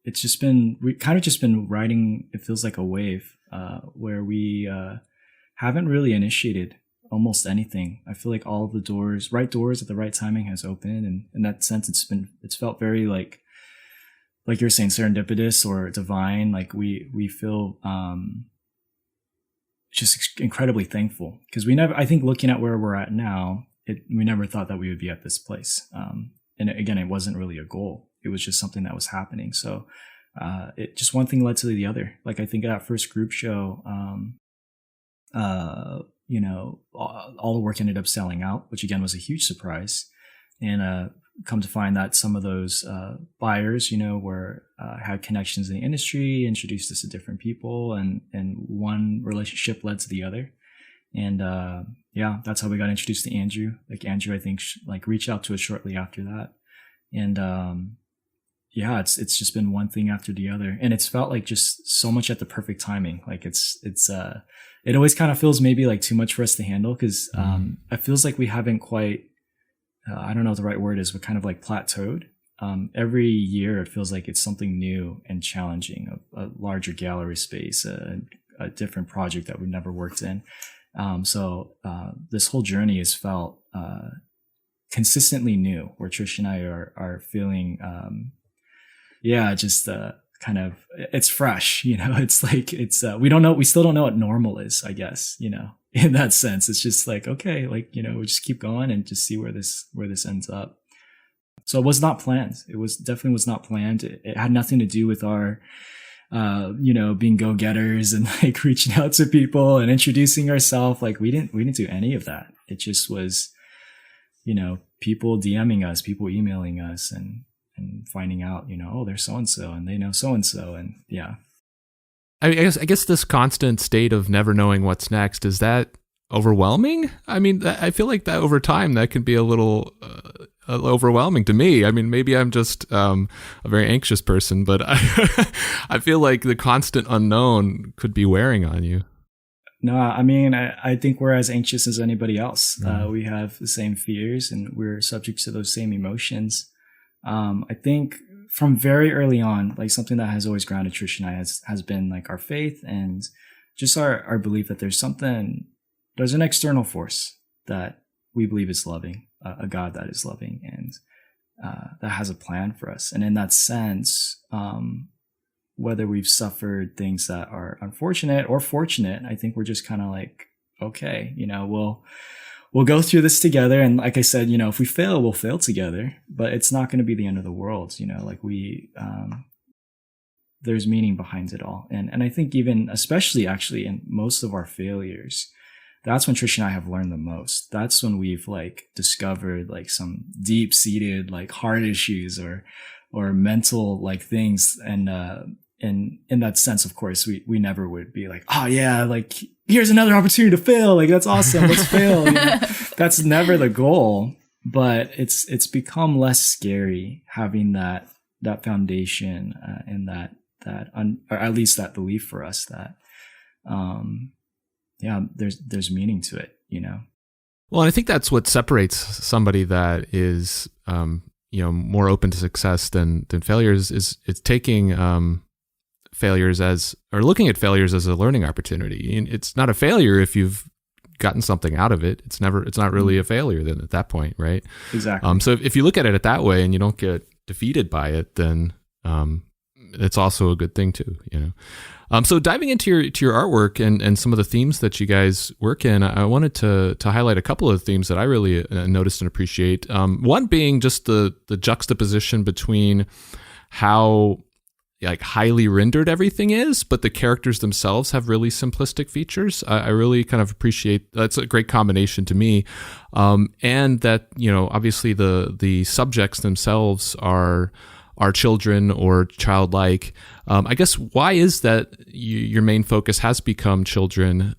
we kind of just been riding. It feels like a wave where we haven't really initiated almost anything. I feel like all of the right doors at the right timing has opened, and in that sense, it's felt very like you're saying, serendipitous or divine. Like we feel just incredibly thankful because I think looking at where we're at now, we never thought that we would be at this place. And again, it wasn't really a goal. It was just something that was happening. So it just one thing led to the other. Like I think at that first group show, all the work ended up selling out, which again was a huge surprise. And come to find that some of those buyers, had connections in the industry, introduced us to different people, and one relationship led to the other. And that's how we got introduced to Andrew. Like Andrew, I think, reached out to us shortly after that. And it's just been one thing after the other, and it's felt like just so much at the perfect timing. Like it always kind of feels maybe like too much for us to handle because it feels like we haven't quite, I don't know what the right word is, but kind of like plateaued. Every year it feels like it's something new and challenging, a larger gallery space, a different project that we've never worked in. So this whole journey has felt consistently new, where Trish and I are feeling, kind of, it's fresh, it's like, we still don't know what normal is, I guess, in that sense. It's just like, okay, like, we just keep going and just see where this ends up. So it was not planned. Definitely was not planned. It had nothing to do with our, being go-getters and like reaching out to people and introducing ourselves. Like we didn't do any of that. It just was, people DMing us, people emailing us and finding out, oh, they're so-and-so and they know so-and-so. And yeah. I guess this constant state of never knowing what's next, is that overwhelming? I mean, I feel like that over time, that can be a little overwhelming to me. I mean, maybe I'm just a very anxious person, but I feel like the constant unknown could be wearing on you. No, I mean, I think we're as anxious as anybody else. We have the same fears and we're subject to those same emotions. I think from very early on, like something that has always grounded Trish and I has been like our faith and just our belief that there's an external force that we believe is loving, a God that is loving and that has a plan for us. And in that sense, whether we've suffered things that are unfortunate or fortunate, I think we're just kind of like, okay, we'll go through this together. And like I said, if we fail, we'll fail together, but it's not going to be the end of the world. There's meaning behind it all. And I think even, especially actually in most of our failures, that's when Trish and I have learned the most. That's when we've like discovered like some deep seated, like heart issues or mental like things. And in that sense, of course, we never would be like, oh yeah, like here's another opportunity to fail. Like that's awesome. Let's fail. That's never the goal, but it's become less scary having that foundation and that or at least that belief for us that, there's meaning to it, Well, I think that's what separates somebody that is, more open to success than failures is it's taking, failures or looking at failures as a learning opportunity. And it's not a failure if you've gotten something out of it. It's not really a failure then at that point, right? Exactly. So if you look at it at that way and you don't get defeated by it, then it's also a good thing too, So diving into your artwork and some of the themes that you guys work in, I wanted to highlight a couple of themes that I really noticed and appreciate. One being just the juxtaposition between how like highly rendered everything is, but the characters themselves have really simplistic features. I really kind of appreciate that's a great combination to me, and that obviously the subjects themselves are children or childlike. I guess why is that your main focus has become children?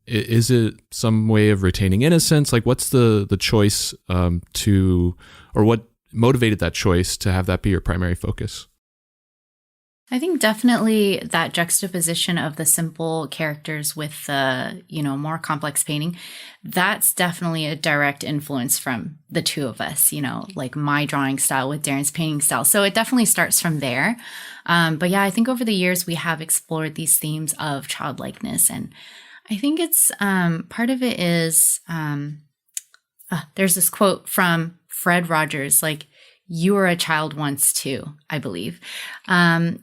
Is it some way of retaining innocence? Like what's the choice or what motivated that choice to have that be your primary focus? I think definitely that juxtaposition of the simple characters with the, more complex painting, that's definitely a direct influence from the two of us, like my drawing style with Darren's painting style. So it definitely starts from there. But yeah, I think over the years we have explored these themes of childlikeness. And I think it's part of it is there's this quote from Fred Rogers, like, you were a child once too, I believe. And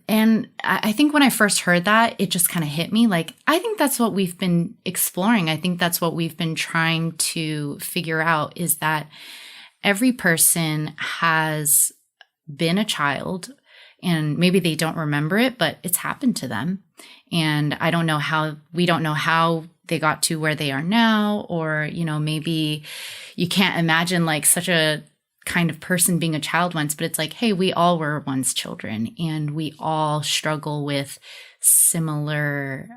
I think when I first heard that, it just kind of hit me. Like, I think that's what we've been exploring. I think that's what we've been trying to figure out is that every person has been a child and maybe they don't remember it, but it's happened to them. And we don't know how they got to where they are now, or, maybe you can't imagine like such a kind of person being a child once, but it's like, hey, we all were once children and we all struggle with similar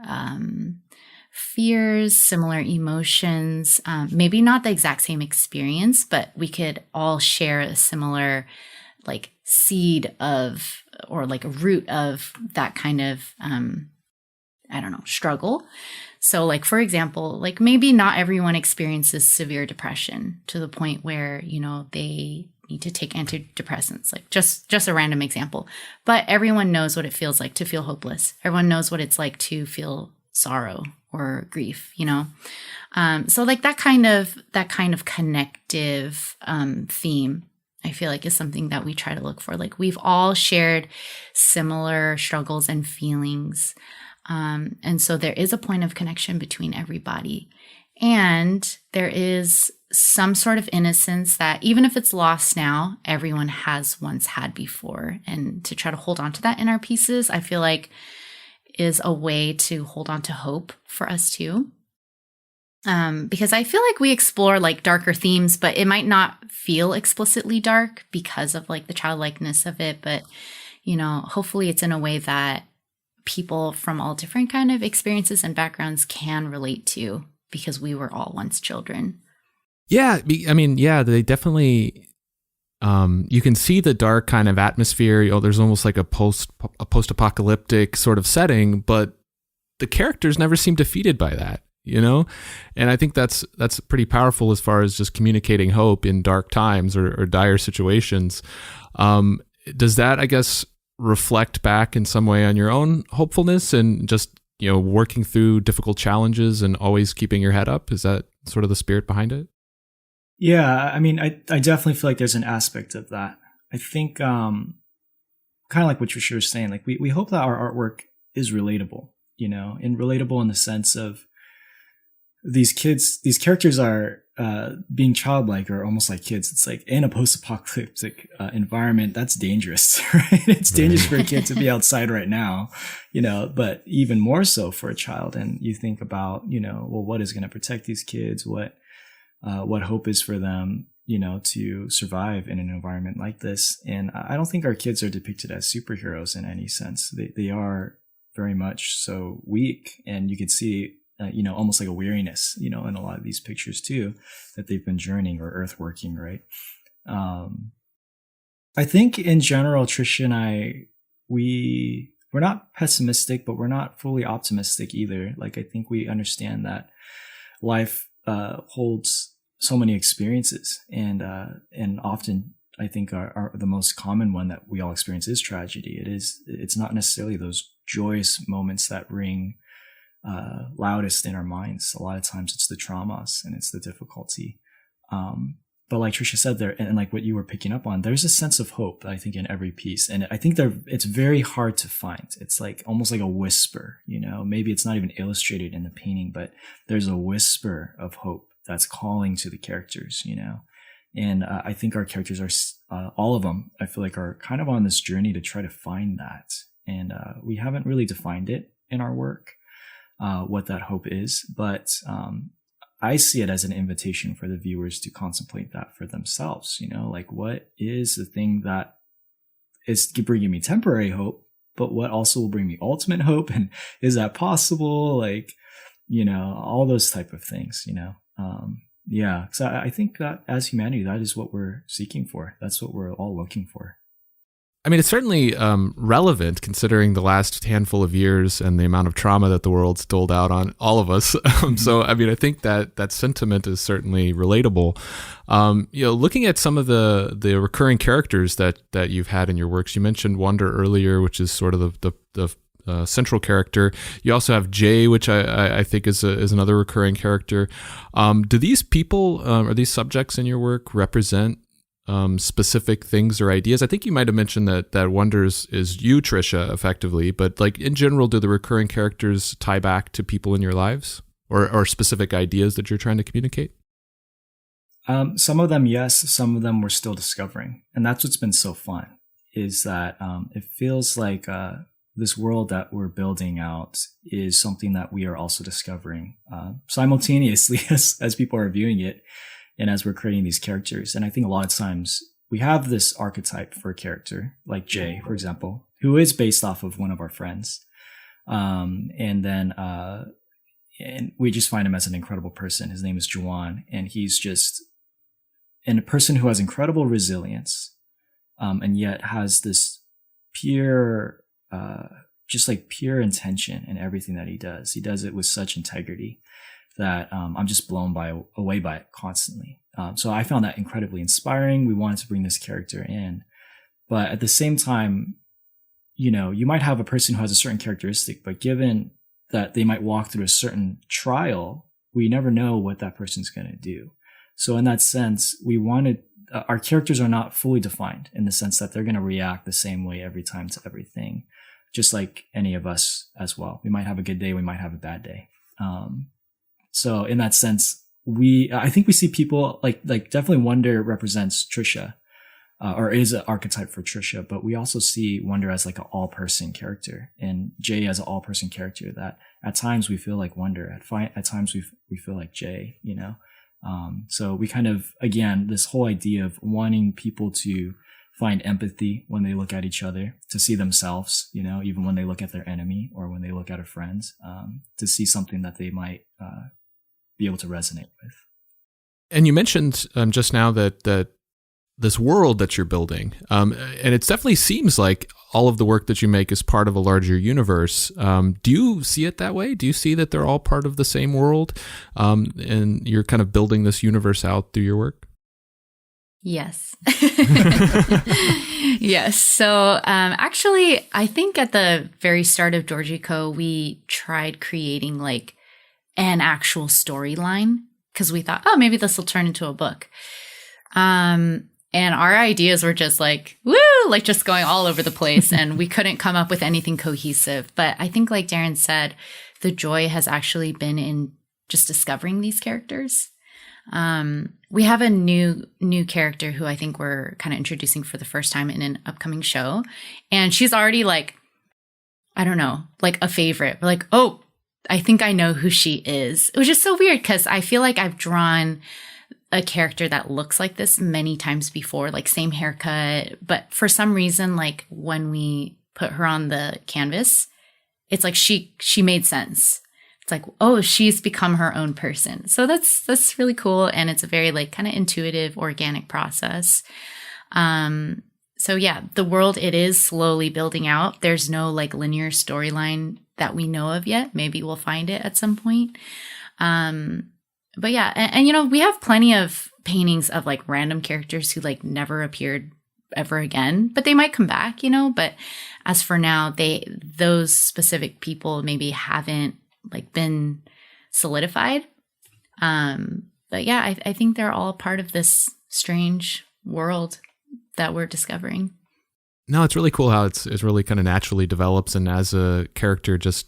fears, similar emotions, maybe not the exact same experience, but we could all share a similar like seed of, or like a root of that kind of, struggle. So like, for example, like maybe not everyone experiences severe depression to the point where, they need to take antidepressants, like just a random example, but everyone knows what it feels like to feel hopeless. Everyone knows what it's like to feel sorrow or grief, So like that kind of connective theme, I feel like is something that we try to look for. Like we've all shared similar struggles and feelings. And so there is a point of connection between everybody. And there is some sort of innocence that even if it's lost now, everyone has once had before. And to try to hold on to that in our pieces, I feel like is a way to hold on to hope for us too. Because I feel like we explore like darker themes, but it might not feel explicitly dark because of like the childlikeness of it. But, hopefully it's in a way that people from all different kind of experiences and backgrounds can relate to, because we were all once children. Yeah, they definitely. You can see the dark kind of atmosphere. There's almost like a post-apocalyptic sort of setting, but the characters never seem defeated by that, And I think that's pretty powerful as far as just communicating hope in dark times or dire situations. does that, I guess, reflect back in some way on your own hopefulness and just, working through difficult challenges and always keeping your head up? Is that sort of the spirit behind it? Yeah, I mean, I definitely feel like there's an aspect of that. I think kind of like what Trisha was saying, like we hope that our artwork is relatable, and relatable in the sense of these characters are being childlike or almost like kids. It's like in a post-apocalyptic environment, that's dangerous, right? It's dangerous for a kid to be outside right now, but even more so for a child. And you think about, well, what is going to protect these kids? What hope is for them, to survive in an environment like this. And I don't think our kids are depicted as superheroes in any sense. They are very much so weak, and you could see almost like a weariness, in a lot of these pictures too, that they've been journeying or earthworking, right? I think in general, Trisha and I, we're not pessimistic, but we're not fully optimistic either. Like, I think we understand that life holds so many experiences, and often I think are the most common one that we all experience is tragedy. It's not necessarily those joyous moments that ring loudest in our minds. A lot of times it's the traumas and it's the difficulty. But like Trisha said there, and like what you were picking up on, there's a sense of hope, I think, in every piece. And I think it's very hard to find. It's like almost like a whisper, maybe it's not even illustrated in the painting, but there's a whisper of hope that's calling to the characters, And I think our characters are, all of them, I feel like, are kind of on this journey to try to find that. And we haven't really defined it in our work. What that hope is, but I see it as an invitation for the viewers to contemplate that for themselves. Like, what is the thing that is bringing me temporary hope, but what also will bring me ultimate hope? And is that possible? Like, all those type of things, yeah. So I think that as humanity, that is what we're seeking for. That's what we're all looking for. I mean, it's certainly relevant considering the last handful of years and the amount of trauma that the world's doled out on all of us. So, I mean, I think that sentiment is certainly relatable. Looking at some of the recurring characters that you've had in your works, you mentioned Wonder earlier, which is sort of the central character. You also have Jay, which I think is another recurring character. Do these people or these subjects in your work represent specific things or ideas? I think you might have mentioned that Wonders is you, Trisha, effectively, but like in general, do the recurring characters tie back to people in your lives or specific ideas that you're trying to communicate? Some of them, yes. Some of them we're still discovering. And that's what's been so fun, is that it feels like this world that we're building out is something that we are also discovering simultaneously as people are viewing it. And as we're creating these characters. And I think a lot of times we have this archetype for a character, like Jay, for example, who is based off of one of our friends. And we just find him as an incredible person. His name is Juan, and he's just a person who has incredible resilience, and yet has this pure intention in everything that he does. He does it with such integrity that I'm just blown away by it constantly. So I found that incredibly inspiring. We wanted to bring this character in. But at the same time, you might have a person who has a certain characteristic, but given that they might walk through a certain trial, we never know what that person's going to do. So in that sense, our characters are not fully defined in the sense that they're going to react the same way every time to everything, just like any of us as well. We might have a good day, we might have a bad day. So in that sense, I think we see people like definitely Wonder represents Trisha, or is an archetype for Trisha, but we also see Wonder as like an all-person character, and Jay as an all-person character that at times we feel like Wonder, at times we feel like Jay, So we kind of, again, this whole idea of wanting people to find empathy when they look at each other, to see themselves, even when they look at their enemy or when they look at a friend, to see something that they might be able to resonate with. And you mentioned just now that this world that you're building, and it definitely seems like all of the work that you make is part of a larger universe. Do you see it that way? Do you see that they're all part of the same world, and you're kind of building this universe out through your work? Yes. Yes. So actually, I think at the very start of Giorgiko, we tried creating like an actual storyline because we thought, oh, maybe this will turn into a book. And our ideas were just like, woo, like just going all over the place. And we couldn't come up with anything cohesive. But I think, like Darren said, the joy has actually been in just discovering these characters. We have a new character who I think we're kind of introducing for the first time in an upcoming show. And she's already like, I don't know, like a favorite. We're like, oh, I think I know who she is. It was just so weird because I feel like I've drawn a character that looks like this many times before, like same haircut. But for some reason, like when we put her on the canvas, it's like she made sense. It's like, oh, she's become her own person. So that's really cool. And it's a very like kind of intuitive, organic process. So yeah, the world, it is slowly building out. There's no like linear storyline that we know of yet. Maybe we'll find it at some point. But yeah, and you know, we have plenty of paintings of like random characters who like never appeared ever again, but they might come back, you know. But as for now, those specific people maybe haven't like been solidified. But yeah, I think they're all part of this strange world that we're discovering. No, it's really cool how it's really kind of naturally develops, and as a character just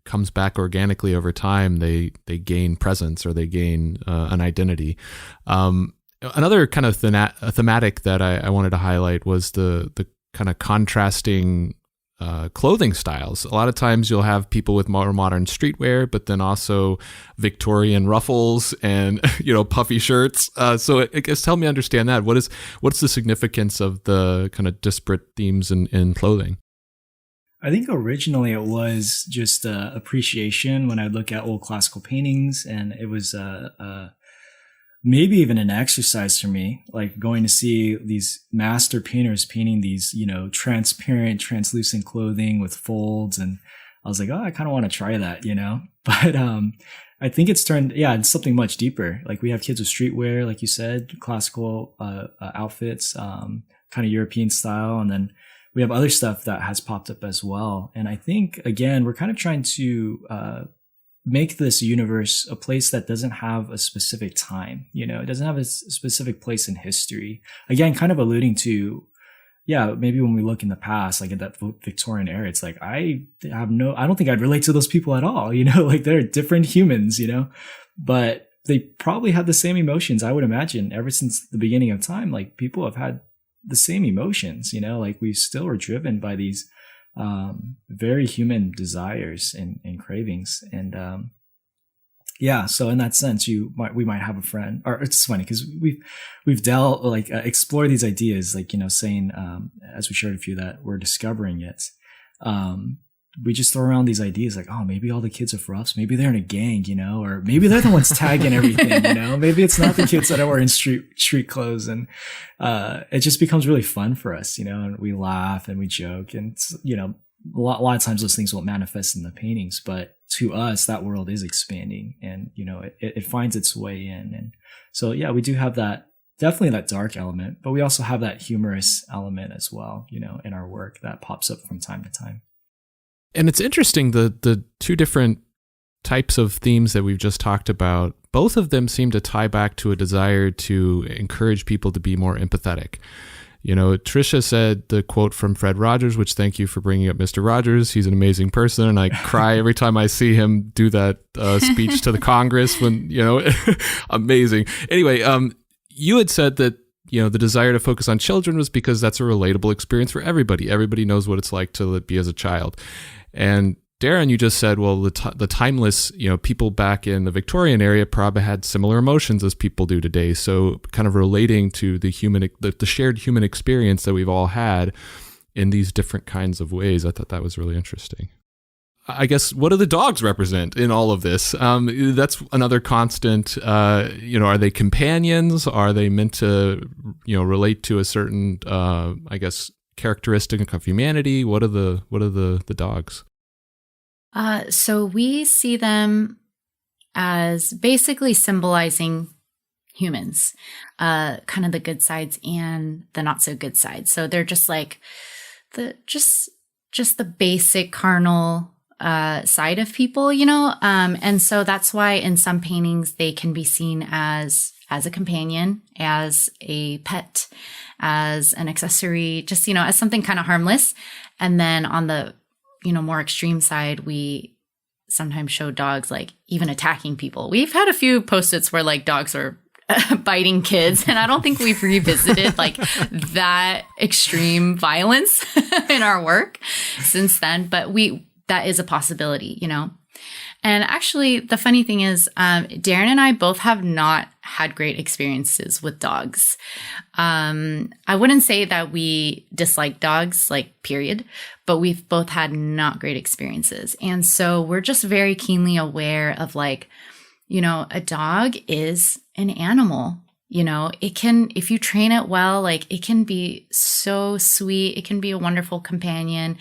comes back organically over time, they gain presence or they gain an identity. Another kind of thematic that I wanted to highlight was the kind of contrasting clothing styles. A lot of times you'll have people with more modern streetwear, but then also Victorian ruffles and puffy shirts. So I guess help me understand that. What's the significance of the kind of disparate themes in clothing? I think originally it was just appreciation when I look at old classical paintings, and it was maybe even an exercise for me, like going to see these master painters painting these, transparent, translucent clothing with folds. And I was like, oh, I kind of want to try that, but I think it's turned, it's something much deeper. Like we have kids with streetwear, like you said, classical outfits, kind of European style. And then we have other stuff that has popped up as well. And I think, again, we're kind of trying to make this universe a place that doesn't have a specific time. It doesn't have a specific place in history. Again, kind of alluding to, maybe when we look in the past, like in that Victorian era, it's like, I don't think I'd relate to those people at all. Like they're different humans, but they probably have the same emotions. I would imagine ever since the beginning of time, like people have had the same emotions, like we still are driven by these very human desires and cravings. And so in that sense, we might have a friend, or it's funny because we've dealt explored these ideas, like saying as we shared a few that we're discovering it. We just throw around these ideas like, oh, maybe all the kids are roughs, maybe they're in a gang, or maybe they're the ones tagging everything, maybe it's not the kids that are wearing street clothes. And it just becomes really fun for us, and we laugh and we joke, and a lot of times those things won't manifest in the paintings, but to us that world is expanding, and it finds its way in. And so we do have that, definitely that dark element, but we also have that humorous element as well, in our work that pops up from time to time. And it's interesting, the two different types of themes that we've just talked about, both of them seem to tie back to a desire to encourage people to be more empathetic. Tricia said the quote from Fred Rogers, which, thank you for bringing up Mr. Rogers. He's an amazing person, and I cry every time I see him do that speech to the Congress when, amazing. Anyway, you had said that, the desire to focus on children was because that's a relatable experience for everybody. Everybody knows what it's like to be as a child. And Darren, you just said, well, the timeless, people back in the Victorian area probably had similar emotions as people do today. So kind of relating to the shared human experience that we've all had in these different kinds of ways. I thought that was really interesting. I guess, what do the dogs represent in all of this? That's another constant. Are they companions? Are they meant to, relate to a certain, characteristic of humanity? What are the dogs? So we see them as basically symbolizing humans, kind of the good sides and the not so good sides. So they're just like just the basic carnal side of people, and so that's why in some paintings they can be seen as a companion, as a pet, as an accessory, just as something kind of harmless. And then on the more extreme side, we sometimes show dogs like even attacking people. We've had a few post-its where like dogs are biting kids, and I don't think we've revisited like that extreme violence in our work since then, but that is a possibility, And actually, the funny thing is, Darren and I both have not had great experiences with dogs. I wouldn't say that we dislike dogs, like, period, but we've both had not great experiences. And so we're just very keenly aware of, like, a dog is an animal. It can, if you train it well, like, it can be so sweet. It can be a wonderful companion.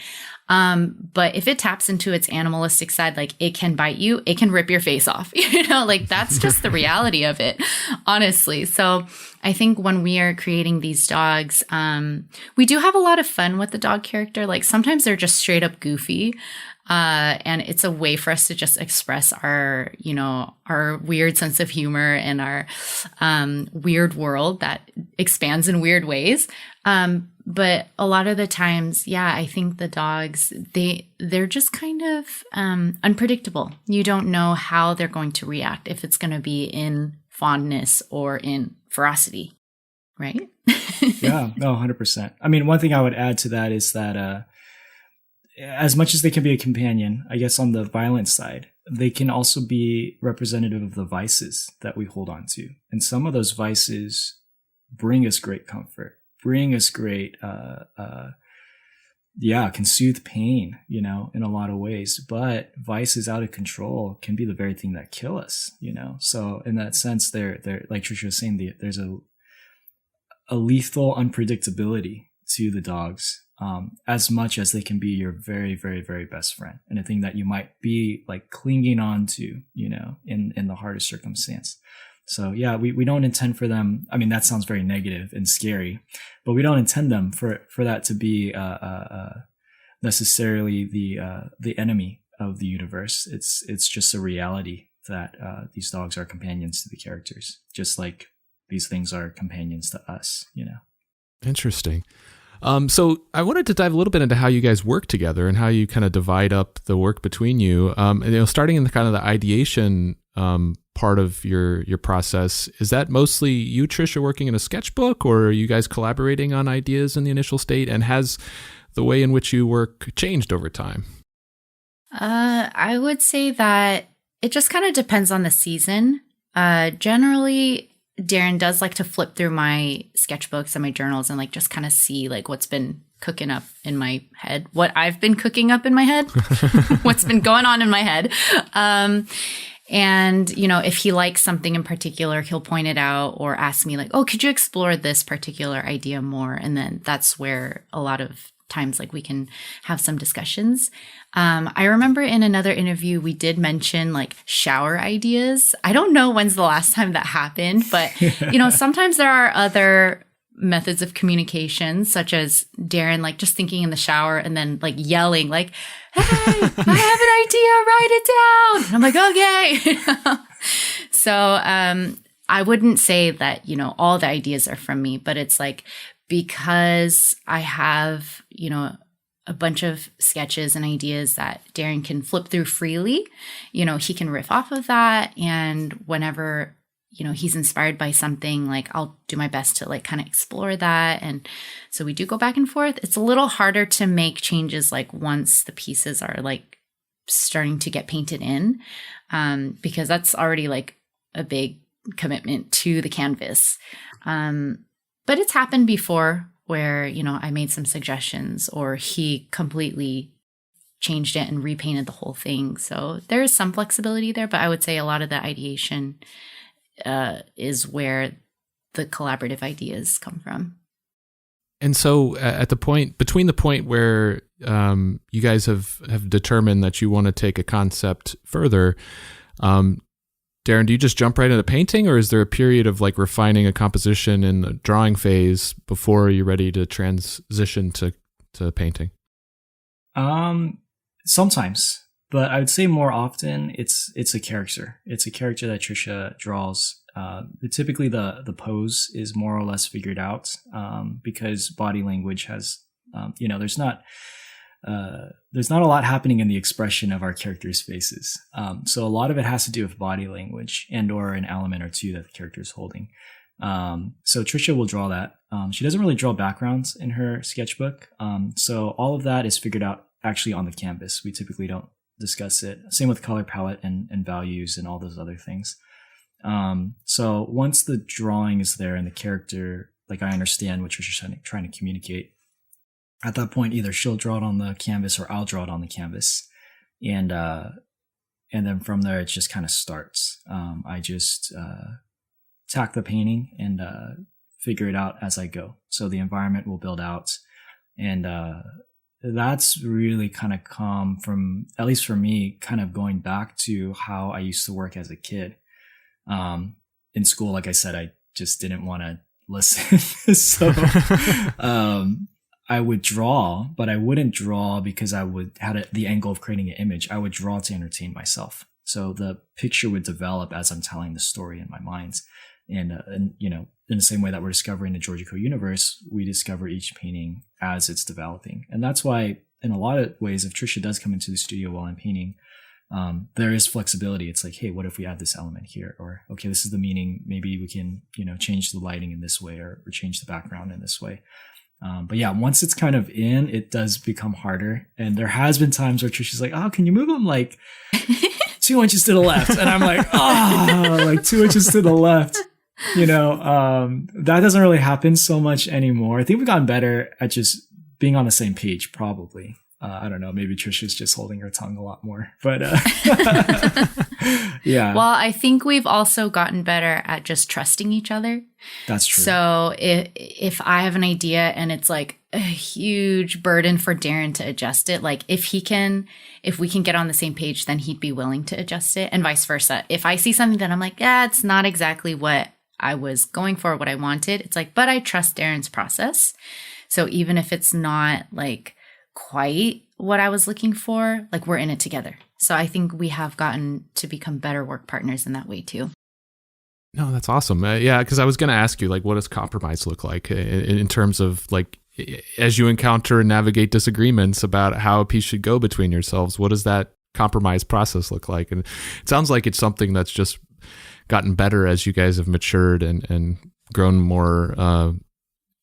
But if it taps into its animalistic side, like, it can bite you, it can rip your face off, like, that's just the reality of it, honestly. So I think when we are creating these dogs, we do have a lot of fun with the dog character. Like, sometimes they're just straight up goofy. And it's a way for us to just express our weird sense of humor and our weird world that expands in weird ways. But a lot of the times, I think the dogs, they're just kind of unpredictable. You don't know how they're going to react, if it's going to be in fondness or in ferocity, right? Yeah, no, 100%. I mean, one thing I would add to that is that as much as they can be a companion, I guess on the violent side, they can also be representative of the vices that we hold on to. And some of those vices bring us great comfort, bring us great, can soothe pain, in a lot of ways. But vices out of control can be the very thing that kill us, So in that sense, they're like Trisha was saying, there's a lethal unpredictability to the dogs. As much as they can be your very, very, very best friend, and a thing that you might be like clinging on to, in the hardest circumstance. So we don't intend for them. I mean, that sounds very negative and scary, but we don't intend them for that to be necessarily the enemy of the universe. It's just a reality that these dogs are companions to the characters, just like these things are companions to us. Interesting. So I wanted to dive a little bit into how you guys work together and how you kind of divide up the work between you. Starting in the kind of the ideation part of your process, is that mostly you, Trisha, working in a sketchbook, or are you guys collaborating on ideas in the initial state? And has the way in which you work changed over time? I would say that it just kind of depends on the season. Generally, Darren does like to flip through my sketchbooks and my journals and like just kind of see like what's been cooking up in my head, what I've been cooking up in my head, what's been going on in my head. And, if he likes something in particular, he'll point it out or ask me like, oh, could you explore this particular idea more? And then that's where a lot of times like we can have some discussions. I remember in another interview, we did mention like shower ideas. I don't know when's the last time that happened, but sometimes there are other methods of communication, such as Darren, like just thinking in the shower and then like yelling like, hey, I have an idea, write it down. And I'm like, okay. So, I wouldn't say that, all the ideas are from me, but it's like, because I have, a bunch of sketches and ideas that Darren can flip through freely, he can riff off of that. And whenever, he's inspired by something, like I'll do my best to like kind of explore that. And so we do go back and forth. It's a little harder to make changes like once the pieces are like starting to get painted in, because that's already like a big commitment to the canvas. But it's happened before where, I made some suggestions or he completely changed it and repainted the whole thing. So there is some flexibility there, but I would say a lot of the ideation is where the collaborative ideas come from. And so at the point, between the point where you guys have determined that you want to take a concept further, Darren, do you just jump right into painting, or is there a period of like refining a composition in the drawing phase before you're ready to transition to painting? Sometimes, but I would say more often it's a character. It's a character that Trisha draws. Typically the pose is more or less figured out, because body language has, there's not a lot happening in the expression of our characters' faces. So a lot of it has to do with body language and or an element or two that the character is holding. So Trisha will draw that. She doesn't really draw backgrounds in her sketchbook. So all of that is figured out actually on the canvas. We typically don't discuss it. Same with color palette and values and all those other things. So once the drawing is there and the character, like I understand what Trisha's trying to communicate, at that point, either she'll draw it on the canvas or I'll draw it on the canvas. And then from there, it just kind of starts. I just tack the painting and figure it out as I go. So the environment will build out. And that's really kind of come from, at least for me, kind of going back to how I used to work as a kid. In school, like I said, I just didn't want to listen. So I would draw, but I wouldn't draw because I had the angle of creating an image. I would draw to entertain myself. So the picture would develop as I'm telling the story in my mind. And in the same way that we're discovering the Giorgiko universe, we discover each painting as it's developing. And that's why in a lot of ways, if Trisha does come into the studio while I'm painting, there is flexibility. It's like, hey, what if we add this element here? Or, okay, this is the meaning. Maybe we can, change the lighting in this way or change the background in this way. But yeah, once it's kind of in, it does become harder. And there has been times where Trisha's like, oh, can you move them like 2 inches to the left? And I'm like, like 2 inches to the left. That doesn't really happen so much anymore. I think we've gotten better at just being on the same page, probably. I don't know. Maybe Trisha's just holding her tongue a lot more, but yeah. Well, I think we've also gotten better at just trusting each other. That's true. So if I have an idea and it's like a huge burden for Darren to adjust it, like if we can get on the same page, then he'd be willing to adjust it, and vice versa. If I see something that I'm like, it's not exactly what I was going for, what I wanted, it's like, but I trust Darren's process. So even if it's not like quite what I was looking for, like we're in it together. So I think we have gotten to become better work partners in that way too. No, that's awesome. Yeah, because I was going to ask you, like, what does compromise look like in terms of like, as you encounter and navigate disagreements about how a piece should go between yourselves, what does that compromise process look like? And it sounds like it's something that's just gotten better as you guys have matured and grown more,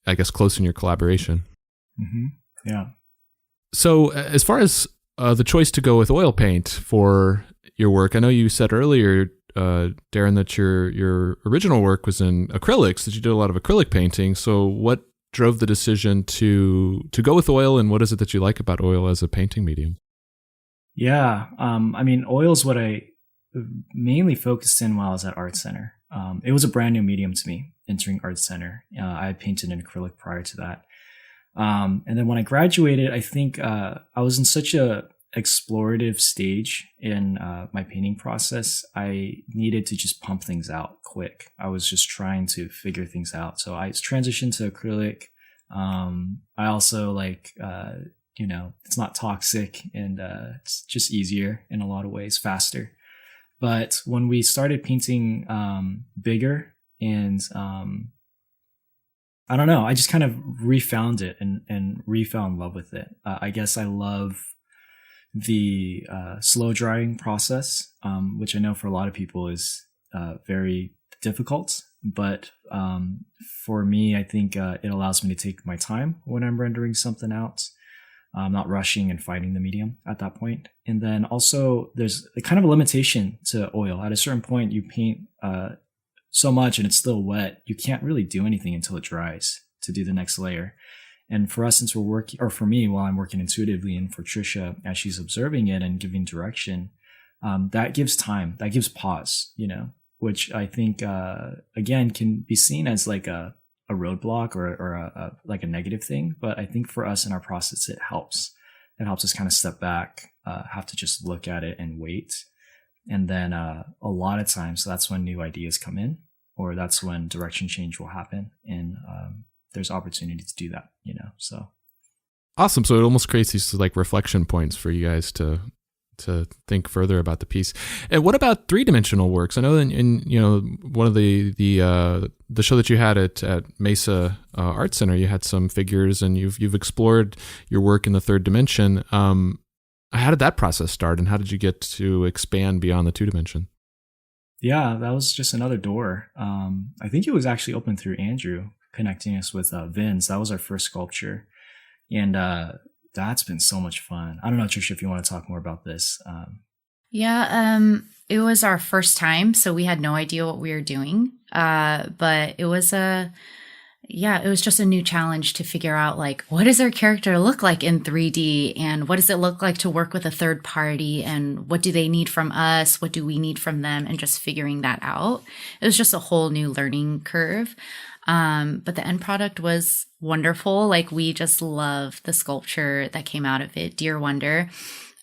I guess, close in your collaboration. Mm-hmm. Yeah. So as far as the choice to go with oil paint for your work, I know you said earlier, Darren, that your original work was in acrylics, that you did a lot of acrylic painting. So what drove the decision to go with oil, and what is it that you like about oil as a painting medium? Yeah. Oil is what I mainly focused in while I was at Art Center. It was a brand new medium to me entering Art Center. I had painted in acrylic prior to that. And then when I graduated, I think I was in such a explorative stage in my painting process. I needed to just pump things out quick. I was just trying to figure things out. So I transitioned to acrylic. I also it's not toxic, and it's just easier in a lot of ways, faster. But when we started painting bigger and I don't know, I just kind of refound it and refound love with it. I guess I love the slow drying process, which I know for a lot of people is very difficult. But for me, I think it allows me to take my time when I'm rendering something out. I'm not rushing and fighting the medium at that point. And then also there's a kind of a limitation to oil. At a certain point, you paint so much and it's still wet, you can't really do anything until it dries to do the next layer. And for us, since we're working, or for me, while I'm working intuitively, and for Trisha, as she's observing it and giving direction, that gives time, that gives pause, which I think, again, can be seen as like a roadblock or like a negative thing. But I think for us in our process, it helps us kind of step back, have to just look at it and wait. And then a lot of times that's when new ideas come in, or that's when direction change will happen. And there's opportunity to do that, so. Awesome. So it almost creates these like reflection points for you guys to think further about the piece. And what about 3-dimensional works? I know in one of the show that you had at Mesa Art Center, you had some figures, and you've explored your work in the 3rd dimension. How did that process start, and how did you get to expand beyond the 2-dimension? Yeah, that was just another door. I think it was actually opened through Andrew connecting us with Vince. That was our first sculpture. And that's been so much fun. I don't know, Trisha, if you want to talk more about this. It was our first time, so we had no idea what we were doing. But it was just a new challenge to figure out, like, what does our character look like in 3D, and what does it look like to work with a third party, and what do they need from us? What do we need from them? And just figuring that out. It was just a whole new learning curve. But the end product was wonderful. Like, we just love the sculpture that came out of it, Dear Wonder.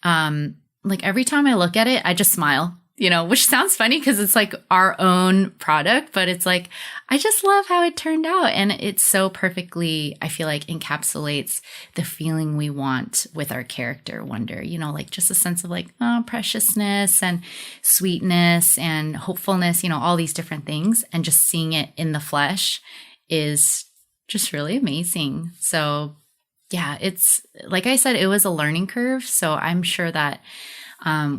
Like, every time I look at it, I just smile, which sounds funny because it's like our own product, but it's like, I just love how it turned out. And it so perfectly, I feel like, encapsulates the feeling we want with our character, Wonder, like just a sense of like, preciousness and sweetness and hopefulness, all these different things. And just seeing it in the flesh is just really amazing. So yeah, it's like I said, it was a learning curve. So I'm sure that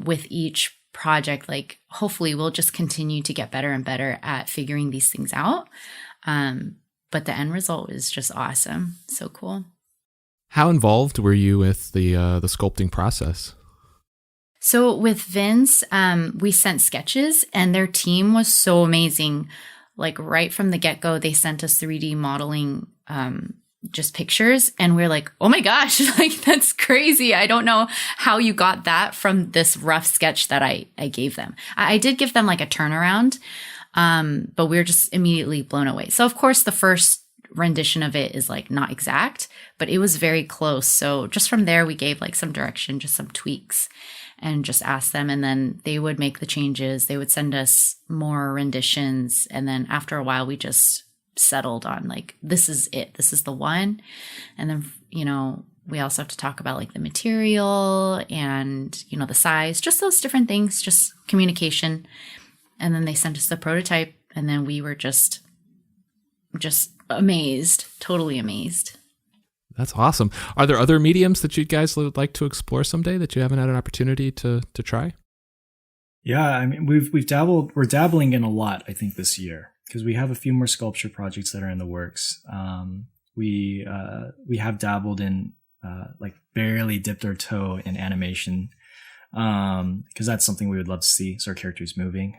with each project, like, hopefully we'll just continue to get better and better at figuring these things out. But the end result is just awesome. So cool. How involved were you with the sculpting process? So with Vince, we sent sketches, and their team was so amazing. Like, right from the get-go, they sent us 3D modeling just pictures, and we're like, oh my gosh, like, that's crazy. I don't know how you got that from this rough sketch that I gave them. I did give them like a turnaround, but we were just immediately blown away. So of course the first rendition of it is like not exact, but it was very close. So just from there, we gave like some direction, just some tweaks, and just asked them, and then they would make the changes. They would send us more renditions, and then after a while we just settled on like, this is it, this is the one. And then we also have to talk about like the material and the size, just those different things, just communication. And then they sent us the prototype, and then we were just amazed, totally amazed. That's awesome. Are there other mediums that you guys would like to explore someday that you haven't had an opportunity to try? Yeah, I mean, we're dabbling in a lot, I think, this year, because we have a few more sculpture projects that are in the works. We have dabbled in, like, barely dipped our toe in animation, because that's something we would love to see. So our characters moving.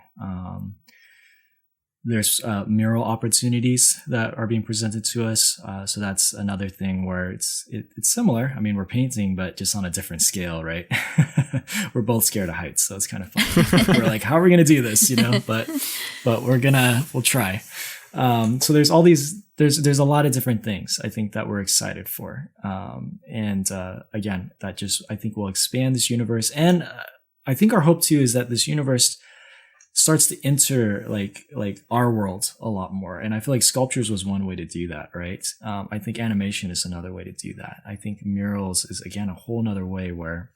There's mural opportunities that are being presented to us. So that's another thing where it's similar. I mean, we're painting, but just on a different scale, right? We're both scared of heights, so it's kind of fun. We're like, how are we going to do this? But we'll try. So there's all these, there's a lot of different things I think that we're excited for. And again, that just, I think will expand this universe. And I think our hope too is that this universe starts to enter like our world a lot more. And I feel like sculptures was one way to do that, right? I think animation is another way to do that. I think murals is, again, a whole nother way where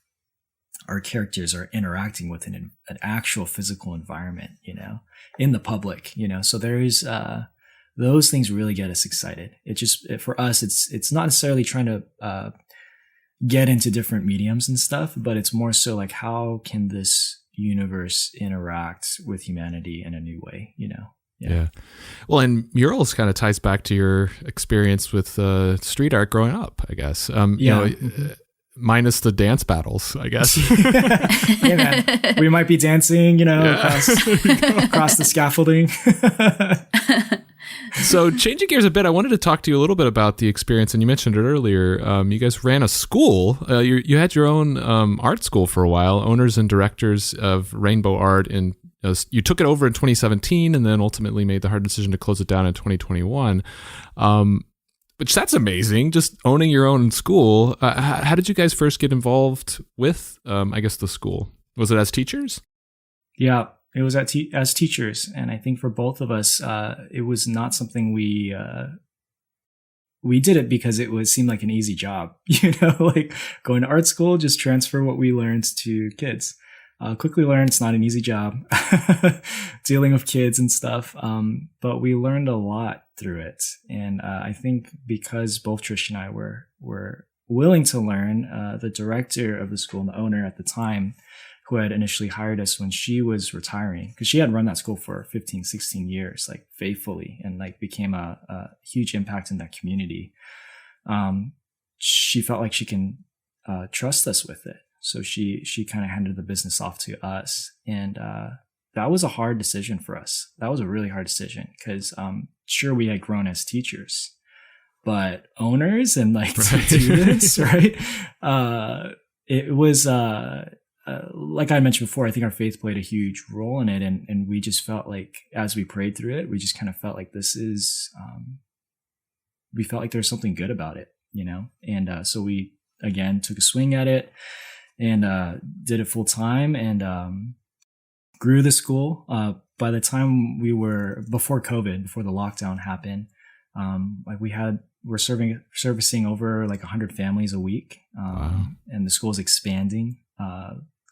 our characters are interacting with an actual physical environment, in the public, so there is, those things really get us excited. For us, it's not necessarily trying to, get into different mediums and stuff, but it's more so like, how can this universe interact with humanity in a new way, Yeah. Well, and murals kind of ties back to your experience with street art growing up, I guess. Minus the dance battles, I guess. Hey man, we might be dancing, across the scaffolding. So changing gears a bit, I wanted to talk to you a little bit about the experience, and you mentioned it earlier. You guys ran a school. You had your own art school for a while, owners and directors of Rainbow Art, and you took it over in 2017, and then ultimately made the hard decision to close it down in 2021. Which that's amazing, just owning your own school. How did you guys first get involved with, I guess, the school? Was it as teachers? Yeah, it was as teachers, and I think for both of us, it was not something we did it because seemed like an easy job, like going to art school, just transfer what we learned to kids. Quickly learned it's not an easy job dealing with kids and stuff. But we learned a lot through it. And I think because both Trish and I were willing to learn, the director of the school and the owner at the time, who had initially hired us when she was retiring, because she had run that school for 15, 16 years, like faithfully, and like became a huge impact in that community. She felt like she can trust us with it. So she kind of handed the business off to us. And that was a hard decision for us. That was a really hard decision because sure, we had grown as teachers, but owners and like students, right? It was like I mentioned before, I think our faith played a huge role in it. And we just felt like as we prayed through it, we just kind of felt like we felt like there was something good about it, And so we, again, took a swing at it and did it full time and grew the school. By the time before COVID, before the lockdown happened, we're servicing over like 100 families a week. Wow. And the school is expanding.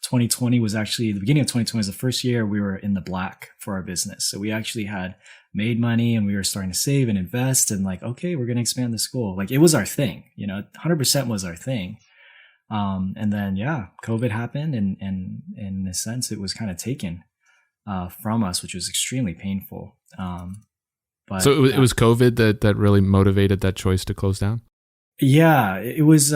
2020 was actually, the beginning of 2020 was the first year we were in the black for our business. So we actually had made money and we were starting to save and invest and like, okay, we're going to expand the school. Like it was our thing, 100% was our thing. And then, COVID happened and in a sense it was kind of taken, from us, which was extremely painful. But so it was COVID that really motivated that choice to close down? Yeah, it was,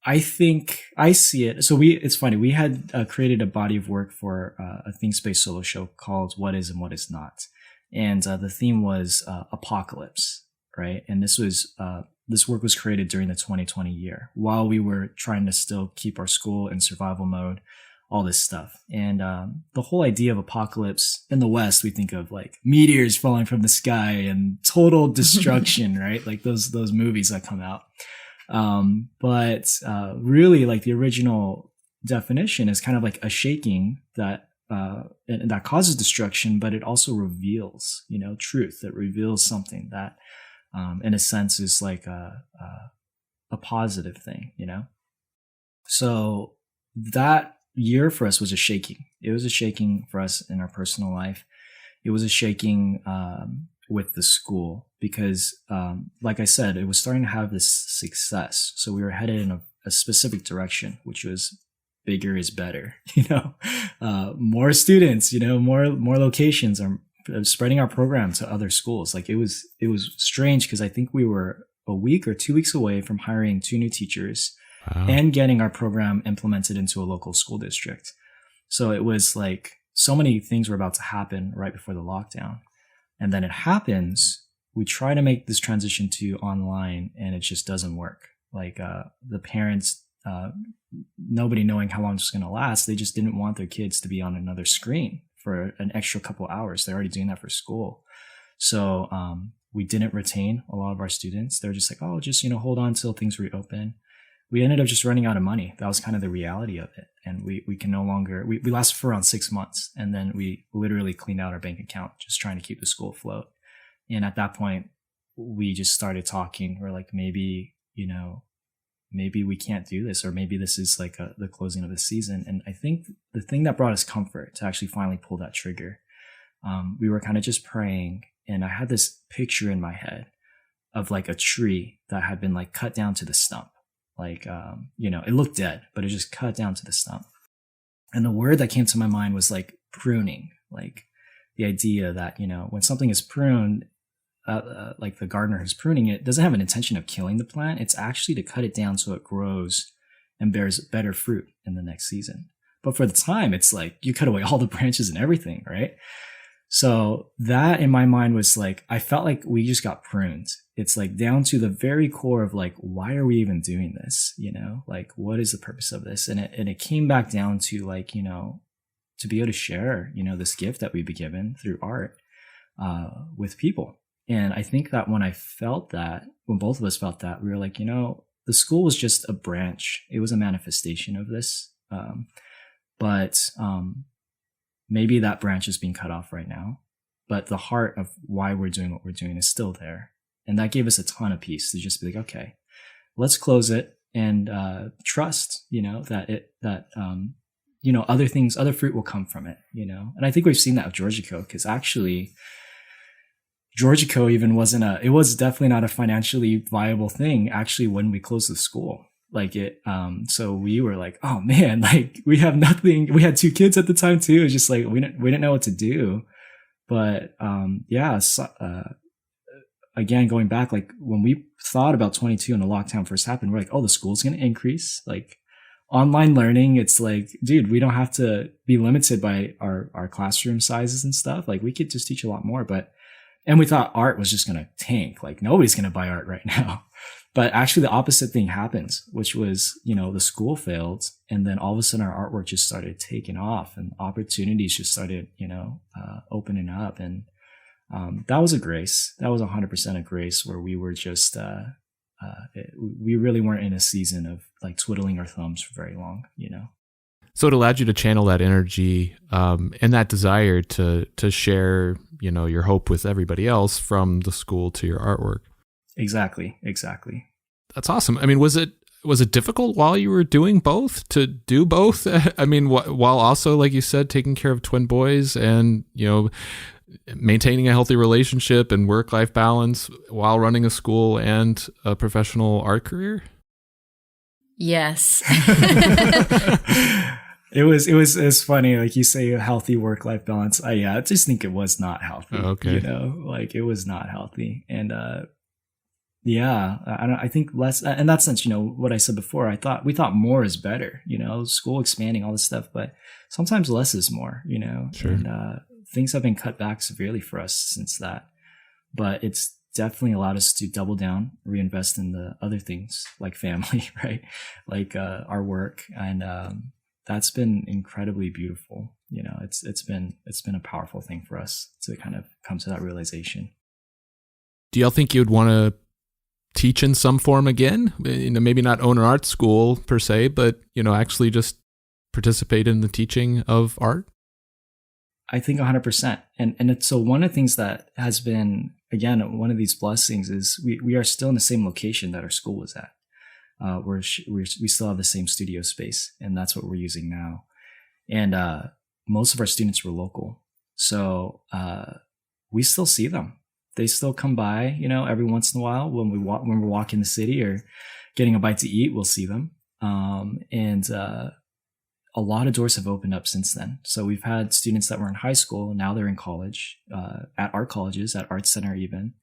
I think I see it. So it's funny. We had created a body of work for a theme-based solo show called What Is and What Is Not. And the theme was apocalypse, right? And this work was created during the 2020 year while we were trying to still keep our school in survival mode, all this stuff. And the whole idea of apocalypse in the West, we think of like meteors falling from the sky and total destruction, right? Like those movies that come out. But really like the original definition is kind of like a shaking that causes destruction, but it also reveals, truth. That reveals something that, in a sense is like a positive thing, So that year for us was a shaking. It was a shaking for us in our personal life. It was a shaking, with the school because, like I said, it was starting to have this success. So we were headed in a specific direction, which was bigger is better, more students, more locations are spreading our program to other schools. Like it was strange because I think we were a week or 2 weeks away from hiring 2 new teachers. Wow. And getting our program implemented into a local school district. So it was like so many things were about to happen right before the lockdown. And then it happens, we try to make this transition to online and it just doesn't work. Like the parents, nobody knowing how long it's going to last, they just didn't want their kids to be on another screen for an extra couple hours. They're already doing that for school. So we didn't retain a lot of our students. They're just like, oh, just, hold on till things reopen. We ended up just running out of money. That was kind of the reality of it. And we can no longer, we lasted for around 6 months and then we literally cleaned out our bank account, just trying to keep the school afloat. And at that point, we just started talking. We're like, maybe we can't do this, or maybe this is like the closing of the season. And I think the thing that brought us comfort to actually finally pull that trigger, we were kind of just praying. And I had this picture in my head of like a tree that had been like cut down to the stump. Like, it looked dead, but it just cut down to the stump. And the word that came to my mind was like pruning, like the idea that, when something is pruned, like the gardener who's pruning it doesn't have an intention of killing the plant. It's actually to cut it down so it grows and bears better fruit in the next season. But for the time, it's like you cut away all the branches and everything, right? So that in my mind was like, I felt like we just got pruned. It's like down to the very core of like, why are we even doing this? Like what is the purpose of this? And it came back down to like, to be able to share, this gift that we've been given through art, with people. And I think that when both of us felt that, we were like, the school was just a branch. It was a manifestation of this. but maybe that branch is being cut off right now. But the heart of why we're doing what we're doing is still there. And that gave us a ton of peace to just be like, okay, let's close it and trust, that other fruit will come from it, And I think we've seen that with Giorgiko, because actually Giorgiko even it was definitely not a financially viable thing actually when we closed the school. So we were like, oh man, like we have nothing. We had 2 kids at the time too. It was just like, we didn't know what to do. But, again, going back, like when we thought about 22 and the lockdown first happened, we're like, oh, the school's going to increase. Like online learning, it's like, dude, we don't have to be limited by our classroom sizes and stuff. Like we could just teach a lot more, and we thought art was just going to tank. Like nobody's going to buy art right now. But actually the opposite thing happens, which was, the school failed. And then all of a sudden our artwork just started taking off and opportunities just started, opening up. And that was a grace. That was 100% a grace where we were just, we really weren't in a season of like twiddling our thumbs for very long, So it allowed you to channel that energy and that desire to share, your hope with everybody else from the school to your artwork. Exactly. That's awesome. I mean, was it difficult while you were doing both to do both? I mean, while also, like you said, taking care of twin boys and, maintaining a healthy relationship and work-life balance while running a school and a professional art career? Yes. It was funny. Like you say, a healthy work-life balance. I just think it was not healthy. Okay. Like it was not healthy. And, I think less in that sense, what I said before, we thought more is better, school expanding, all this stuff, but sometimes less is more, Sure. And things have been cut back severely for us since that, but it's definitely allowed us to double down, reinvest in the other things like family, right? Like our work. And that's been incredibly beautiful. It's been a powerful thing for us to kind of come to that realization. Do y'all think you'd want to teach in some form again? Maybe not own an art school per se, but actually just participate in the teaching of art? I think 100%. And so one of the things that has been, again, one of these blessings is we are still in the same location that our school was at. We still have the same studio space, and that's what we're using now. And most of our students were local, so we still see them. They still come by, every once in a while when we're walking the city or getting a bite to eat, we'll see them. And a lot of doors have opened up since then. So we've had students that were in high school, now they're in college, at art colleges, at Art Center even.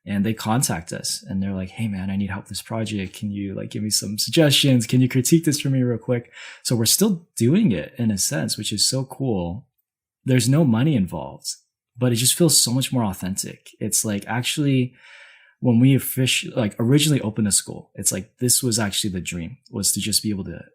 And they contact us and they're like, hey man, I need help with this project. Can you give me some suggestions? Can you critique this for me real quick? So we're still doing it in a sense, which is so cool. There's no money involved, but it just feels so much more authentic. It's like actually when we originally opened a school, it's like this was actually the dream, was to just be able to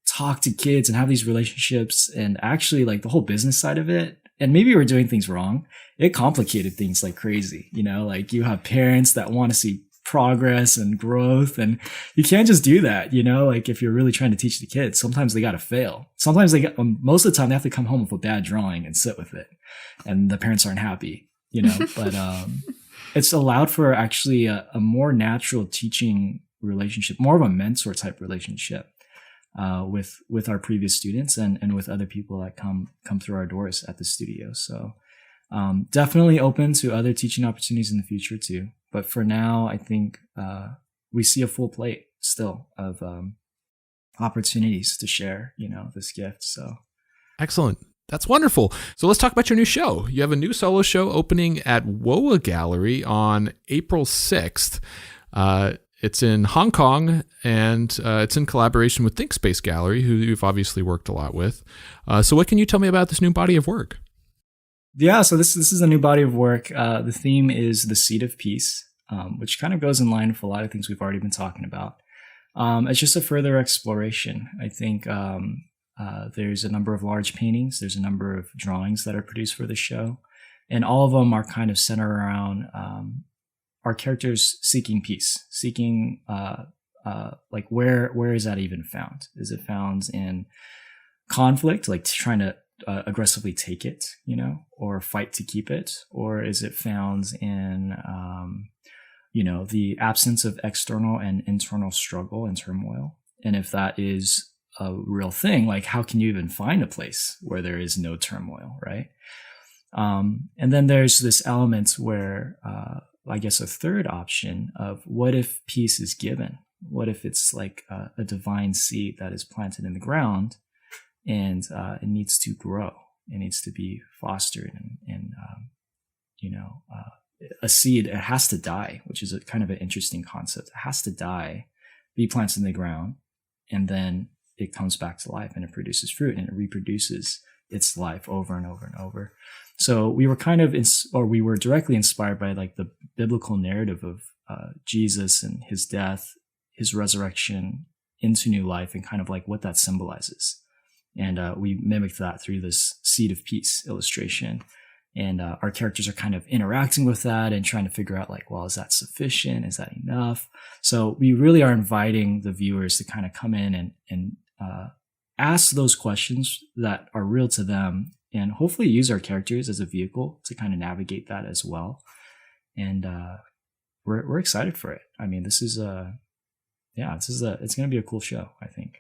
talk to kids and have these relationships, and actually like the whole business side of it. And maybe we're doing things wrong. It complicated things like crazy, like you have parents that want to see progress and growth, and you can't just do that, like if you're really trying to teach the kids, sometimes they got to fail. Sometimes most of the time they have to come home with a bad drawing and sit with it, and the parents aren't happy, but it's allowed for actually a more natural teaching relationship, more of a mentor type relationship with our previous students and with other people that come through our doors at the studio. So definitely open to other teaching opportunities in the future too. But for now, I think we see a full plate still of opportunities to share, this gift. So excellent. That's wonderful. So let's talk about your new show. You have a new solo show opening at WOA Gallery on April 6th. It's in Hong Kong, and it's in collaboration with ThinkSpace Gallery, who you've obviously worked a lot with. So what can you tell me about this new body of work? Yeah, so this is a new body of work. The theme is the seed of peace, which kind of goes in line with a lot of things we've already been talking about. It's just a further exploration. I think there's a number of large paintings. There's a number of drawings that are produced for the show, and all of them are kind of centered around our characters seeking peace, seeking like where is that even found? Is it found in conflict, like trying to aggressively take it, or fight to keep it? Or is it found in, the absence of external and internal struggle and turmoil? And if that is a real thing, like how can you even find a place where there is no turmoil, right? And then there's this element where, I guess a third option of what if peace is given? What if it's like a divine seed that is planted in the ground and it needs to grow, it needs to be fostered, and a seed, it has to die, which is a kind of an interesting concept. It has to die, be planted in the ground, and then it comes back to life and it produces fruit and it reproduces its life over and over and over. So we were we were directly inspired by like the biblical narrative of Jesus and his death, his resurrection into new life, and kind of like what that symbolizes. And we mimicked that through this seed of peace illustration. And our characters are kind of interacting with that and trying to figure out like, well, is that sufficient? Is that enough? So we really are inviting the viewers to kind of come in and ask those questions that are real to them, and hopefully use our characters as a vehicle to kind of navigate that as well. And we're excited for it. I mean, it's going to be a cool show, I think.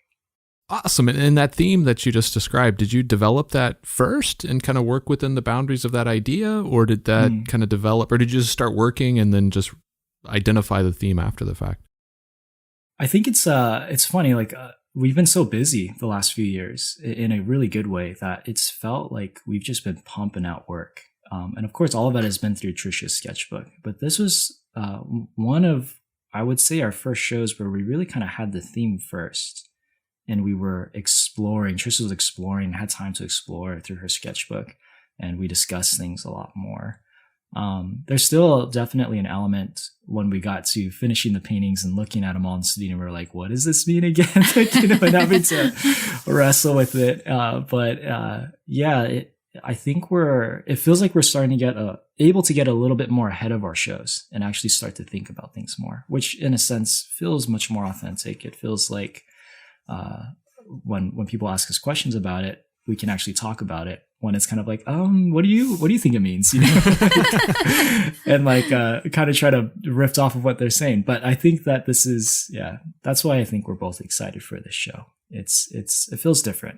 Awesome. And that theme that you just described, did you develop that first and kind of work within the boundaries of that idea? Or did that kind of develop, or did you just start working and then just identify the theme after the fact? I think it's funny. Like we've been so busy the last few years in a really good way that it's felt like we've just been pumping out work. And of course, all of that has been through Trisha's sketchbook. But this was one of, I would say, our first shows where we really kind of had the theme first. And we were exploring, Trisha was exploring, had time to explore through her sketchbook, and we discussed things a lot more. There's still definitely an element when we got to finishing the paintings and looking at them all and sitting, and we were like, what does this mean again? And having to wrestle with it. I think it feels like we're starting to get able to get a little bit more ahead of our shows and actually start to think about things more, which in a sense feels much more authentic. It feels like when people ask us questions about it, we can actually talk about it, when it's kind of like, what do you think it means? And like, kind of try to riff off of what they're saying. But I think that this is, that's why I think we're both excited for this show. It feels different.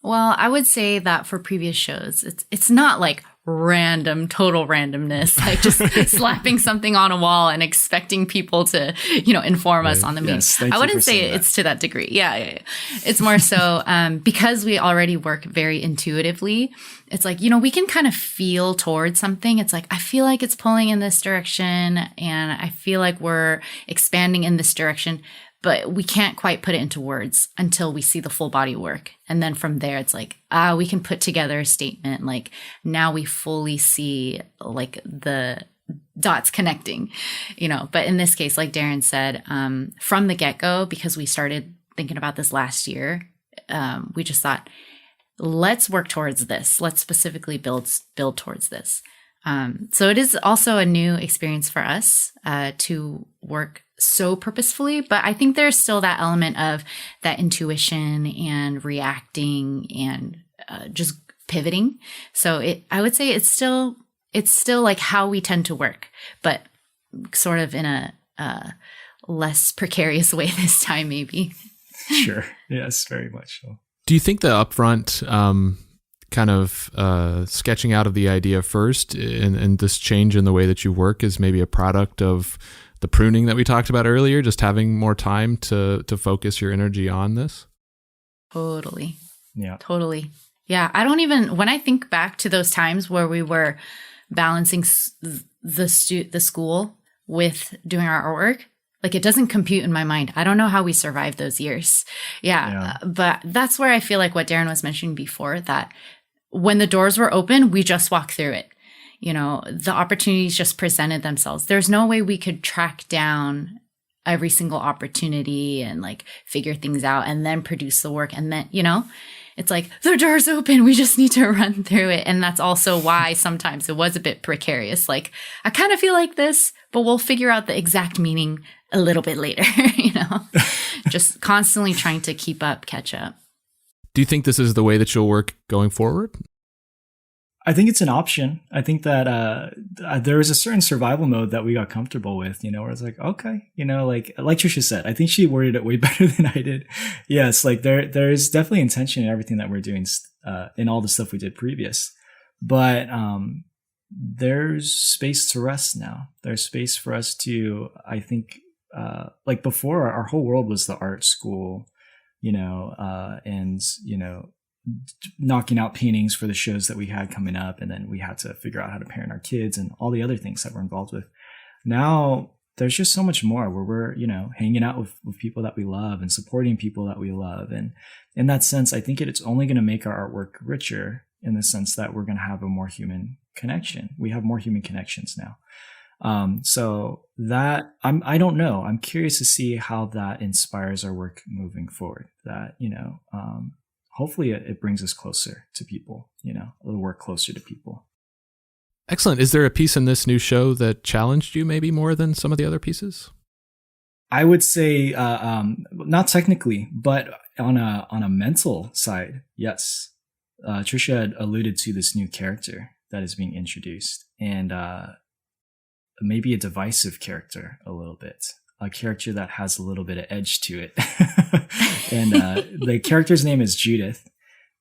Well, I would say that for previous shows, it's not like random, total randomness, like just slapping something on a wall and expecting people to, inform us on the meaning. Yes, I wouldn't say it's to that degree. Yeah. It's more so because we already work very intuitively. It's like, we can kind of feel towards something. It's like, I feel like it's pulling in this direction, and I feel like we're expanding in this direction. But we can't quite put it into words until we see the full body work. And then from there, it's like, we can put together a statement. Like now we fully see like the dots connecting, But in this case, like Darren said, from the get-go, because we started thinking about this last year, we just thought, let's work towards this. Let's specifically build towards this. So it is also a new experience for us to work so purposefully, but I think there's still that element of that intuition and reacting and just pivoting. So I would say it's still like how we tend to work, but sort of in a less precarious way this time, maybe. Sure. Yes, very much so. Do you think the upfront kind of sketching out of the idea first and this change in the way that you work is maybe a product of the pruning that we talked about earlier, just having more time to focus your energy on this? Totally. Yeah. Totally. Yeah. When I think back to those times where we were balancing the school with doing our artwork, like it doesn't compute in my mind. I don't know how we survived those years. Yeah. But that's where I feel like what Darren was mentioning before, that when the doors were open, we just walked through it. The opportunities just presented themselves. There's no way we could track down every single opportunity and like figure things out and then produce the work. And then, it's like the door's open. We just need to run through it. And that's also why sometimes it was a bit precarious. Like, I kind of feel like this, but we'll figure out the exact meaning a little bit later, just constantly trying to keep up, catch up. Do you think this is the way that you'll work going forward? I think it's an option. I think that there is a certain survival mode that we got comfortable with, where it's like, okay, like Trisha said, I think she worded it way better than I did. Yes, like there's definitely intention in everything that we're doing, in all the stuff we did previous. But there's space to rest now. There's space for us to, I think, like before, our whole world was the art school, and, knocking out paintings for the shows that we had coming up. And then we had to figure out how to parent our kids and all the other things that we're involved with. Now there's just so much more where we're, hanging out with people that we love and supporting people that we love. And in that sense, I think it's only going to make our artwork richer in the sense that we're going to have a more human connection. We have more human connections now. So that I don't know. I'm curious to see how that inspires our work moving forward. That, hopefully it brings us closer to people, we'll work closer to people. Excellent. Is there a piece in this new show that challenged you maybe more than some of the other pieces? I would say, not technically, but on a mental side, yes. Trisha had alluded to this new character that is being introduced, and maybe a divisive character a little bit. A character that has a little bit of edge to it. And the character's name is Judith.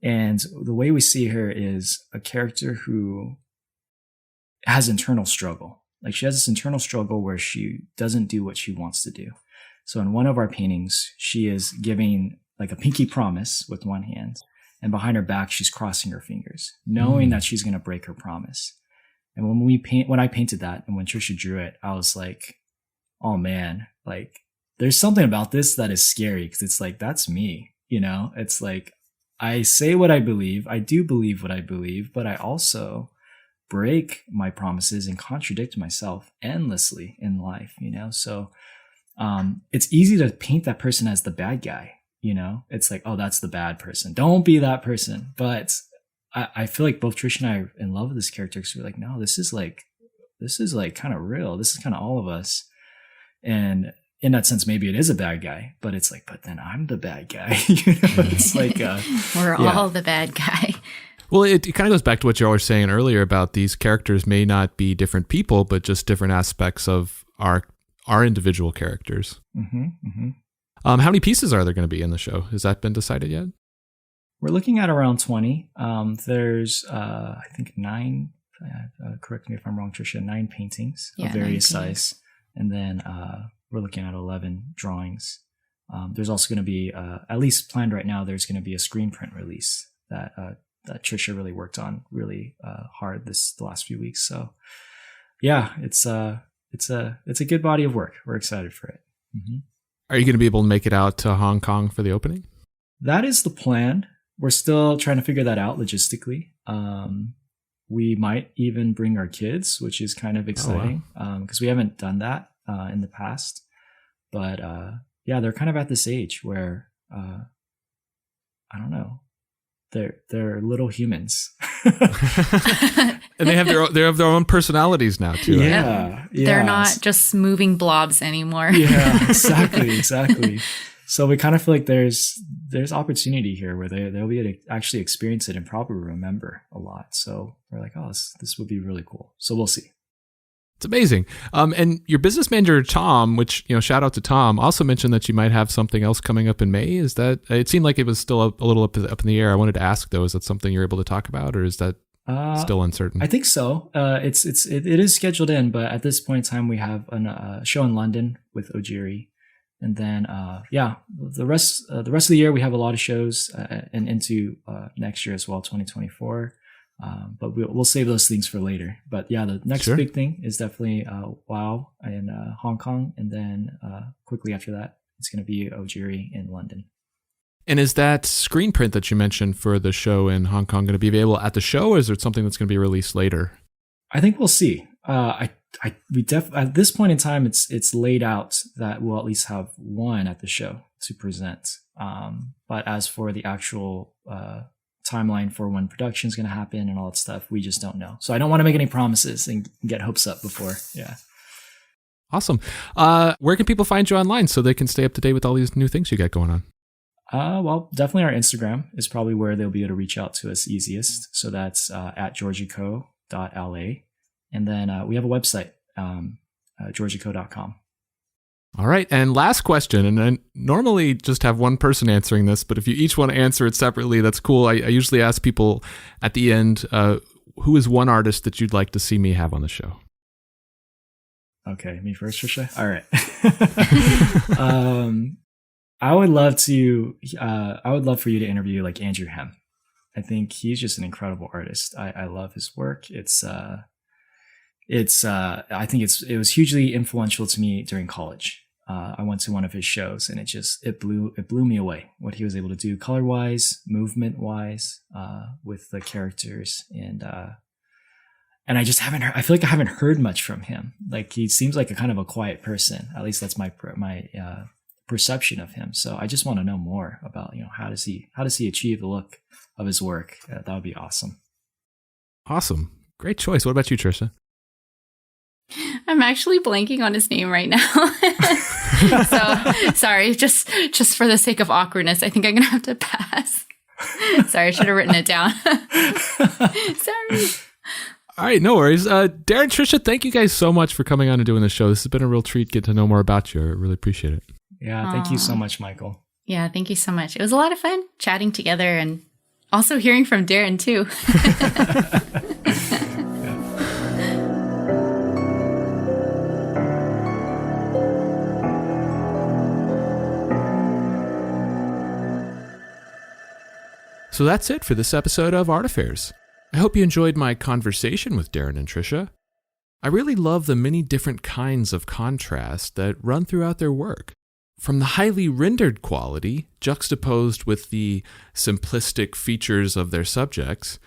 And the way we see her is a character who has internal struggle. Like she has this internal struggle where she doesn't do what she wants to do. So in one of our paintings, she is giving like a pinky promise with one hand, and behind her back, she's crossing her fingers, knowing that she's going to break her promise. And when I painted that and when Trisha drew it, I was like, oh man, like there's something about this that is scary, because it's like, that's me, it's like, I say what I believe. I do believe what I believe, but I also break my promises and contradict myself endlessly in life, So it's easy to paint that person as the bad guy, It's like, oh, that's the bad person. Don't be that person. But I feel like both Trish and I are in love with this character, because we're like, no, this is like kind of real. This is kind of all of us. And in that sense, maybe it is a bad guy, but it's like, but then I'm the bad guy. It's like, we're all the bad guy. Well, it kind of goes back to what you all were saying earlier about these characters may not be different people, but just different aspects of our individual characters. Mm-hmm, mm-hmm. How many pieces are there going to be in the show? Has that been decided yet? We're looking at around 20. There's, I think 9, correct me if I'm wrong, Trisha, 9 paintings of various size. And then we're looking at 11 drawings. There's also going to be, at least planned right now, there's going to be a screen print release that Trisha really worked on really hard the last few weeks. So yeah, it's a good body of work. We're excited for it. Mm-hmm. Are you going to be able to make it out to Hong Kong for the opening? That is the plan. We're still trying to figure that out logistically. We might even bring our kids, which is kind of exciting, because we haven't done that in the past. But yeah, they're kind of at this age where I don't know, they're little humans, and they have their own personalities now too. Yeah, they're not just moving blobs anymore. Yeah, exactly. So we kind of feel like there's opportunity here where they'll be able to actually experience it and probably remember a lot. So we're like, oh, this would be really cool. So we'll see. It's amazing. And your business manager, Tom, which, shout out to Tom, also mentioned that you might have something else coming up in May. Is that, it seemed like it was still a little up in the air. I wanted to ask though, is that something you're able to talk about, or is that still uncertain? I think so. It is scheduled in, but at this point in time, we have a show in London with Ojiri. And then, the rest of the year, we have a lot of shows and into next year as well, 2024. But we'll save those things for later. But yeah, the next big thing is definitely WOW in Hong Kong. And then quickly after that, it's going to be Ojiri in London. And is that screen print that you mentioned for the show in Hong Kong going to be available at the show, or is it something that's going to be released later? I think we'll see. At this point in time, it's laid out that we'll at least have one at the show to present. But as for the actual timeline for when production is going to happen and all that stuff, we just don't know. So I don't want to make any promises and get hopes up before. Yeah. Awesome. Where can people find you online so they can stay up to date with all these new things you got going on? Well, definitely our Instagram is probably where they'll be able to reach out to us easiest. So that's at giorgiko.la. And then we have a website, giorgiko.com. All right. And last question, and I normally just have one person answering this, but if you each want to answer it separately, that's cool. I usually ask people at the end, who is one artist that you'd like to see me have on the show? Okay, me first, Trisha? All right. I would love for you to interview like Andrew Hem. I think he's just an incredible artist. I love his work. I think it was hugely influential to me during college. I went to one of his shows and it blew me away what he was able to do color wise, movement wise, with the characters. And I just haven't heard, I feel like I haven't heard much from him. Like he seems like a kind of a quiet person. At least that's my perception of him. So I just want to know more about, how does he achieve the look of his work? That would be awesome. Awesome. Great choice. What about you, Trisha? I'm actually blanking on his name right now. So sorry, just for the sake of awkwardness, I think I'm gonna have to pass. Sorry, I should have written it down. Sorry. All right, no worries. Darren, Trisha, thank you guys so much for coming on and doing the show. This has been a real treat getting to know more about you. I really appreciate it. Yeah, thank you so much, Michael. Yeah, thank you so much. It was a lot of fun chatting together and also hearing from Darren too. So that's it for this episode of Art Affairs. I hope you enjoyed my conversation with Darren and Trisha. I really love the many different kinds of contrast that run throughout their work. From the highly rendered quality, juxtaposed with the simplistic features of their subjects,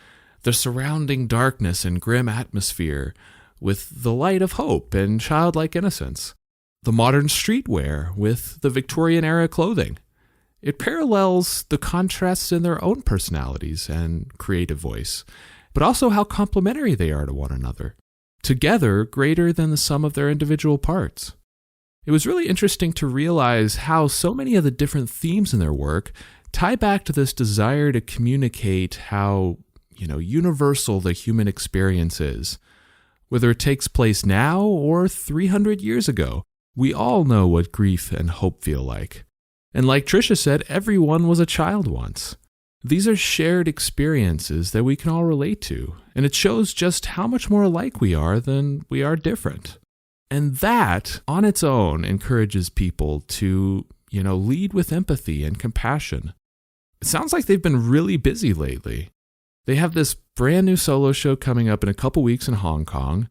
the surrounding darkness and grim atmosphere with the light of hope and childlike innocence, the modern streetwear with the Victorian-era clothing. It parallels the contrasts in their own personalities and creative voice, but also how complementary they are to one another, together greater than the sum of their individual parts. It was really interesting to realize how so many of the different themes in their work tie back to this desire to communicate how, universal the human experience is. Whether it takes place now or 300 years ago, we all know what grief and hope feel like. And like Trisha said, everyone was a child once. These are shared experiences that we can all relate to, and it shows just how much more alike we are than we are different. And that, on its own, encourages people to, lead with empathy and compassion. It sounds like they've been really busy lately. They have this brand new solo show coming up in a couple weeks in Hong Kong.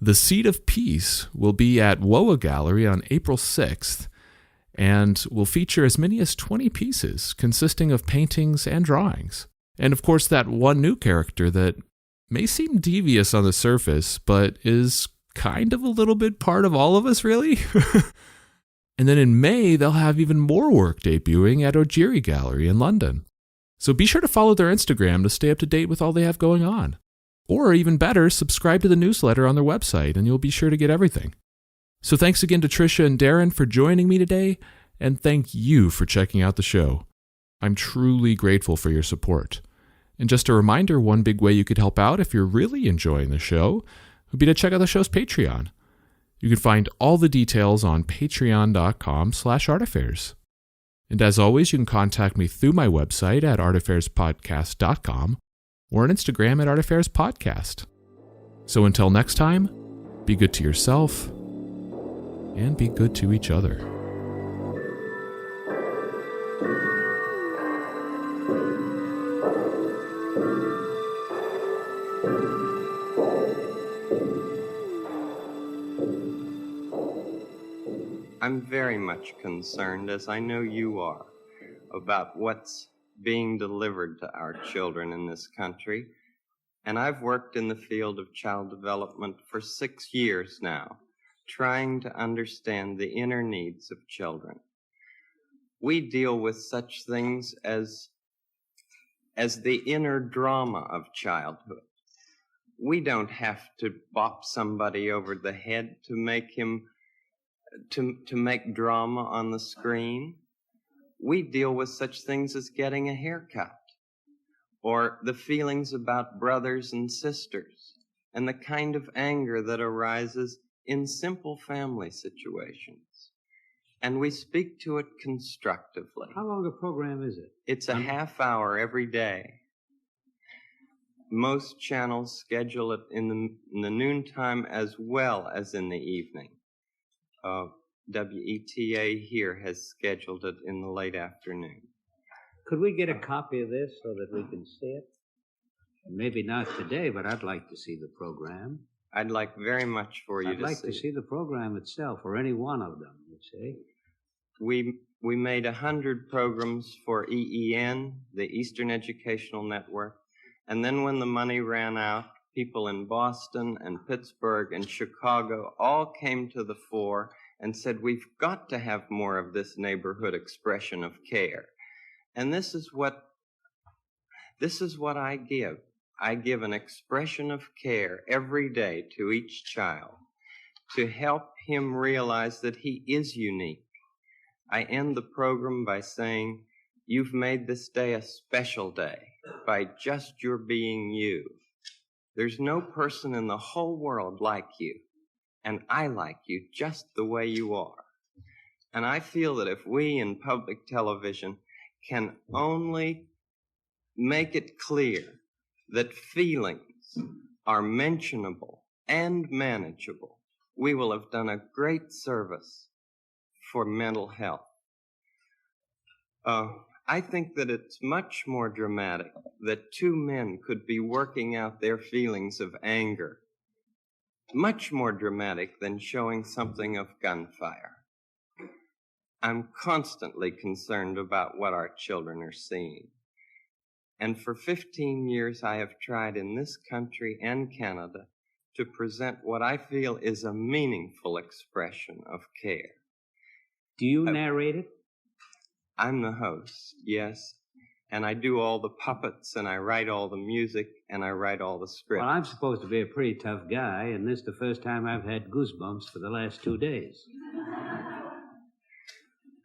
The Seed of Peace will be at WOA Gallery on April 6th, and will feature as many as 20 pieces consisting of paintings and drawings. And of course, that one new character that may seem devious on the surface, but is kind of a little bit part of all of us, really. And then in May, they'll have even more work debuting at Ojiri Gallery in London. So be sure to follow their Instagram to stay up to date with all they have going on. Or even better, subscribe to the newsletter on their website and you'll be sure to get everything. So thanks again to Trisha and Darren for joining me today, and thank you for checking out the show. I'm truly grateful for your support. And just a reminder, one big way you could help out if you're really enjoying the show would be to check out the show's Patreon. You can find all the details on patreon.com/artaffairs. And as always, you can contact me through my website at artaffairs.podcast.com or on Instagram at artaffairs.podcast. So until next time, be good to yourself and be good to each other. I'm very much concerned, as I know you are, about what's being delivered to our children in this country. And I've worked in the field of child development for 6 years now, trying to understand the inner needs of children. We deal with such things as the inner drama of childhood. We don't have to bop somebody over the head to make him to make drama on the screen. we deal with such things as getting a haircut, or the feelings about brothers and sisters, and the kind of anger that arises in simple family situations. And we speak to it constructively. How long a program is it? It's a half hour every day. Most channels schedule it in the noontime as well as in the evening. WETA here has scheduled it in the late afternoon. Could we get a copy of this so that we can see it? Maybe not today, but I'd like to see the program. I'd like very much for you I'd like to see the program itself, or any one of them, you see. We made 100 programs for EEN, the Eastern Educational Network, and then when the money ran out, people in Boston and Pittsburgh and Chicago all came to the fore and said, we've got to have more of this neighborhood expression of care. And this is what I give. I give an expression of care every day to each child to help him realize that he is unique. I end the program by saying, you've made this day a special day by just your being you. There's no person in the whole world like you, and I like you just the way you are. And I feel that if we in public television can only make it clear that feelings are mentionable and manageable, we will have done a great service for mental health. I think that it's much more dramatic that two men could be working out their feelings of anger, much more dramatic than showing something of gunfire. I'm constantly concerned about what our children are seeing. And for 15 years, I have tried in this country and Canada to present what I feel is a meaningful expression of care. Do you narrate it? I'm the host, yes. And I do all the puppets, and I write all the music, and I write all the scripts. Well, I'm supposed to be a pretty tough guy, and this is the first time I've had goosebumps for the last 2 days.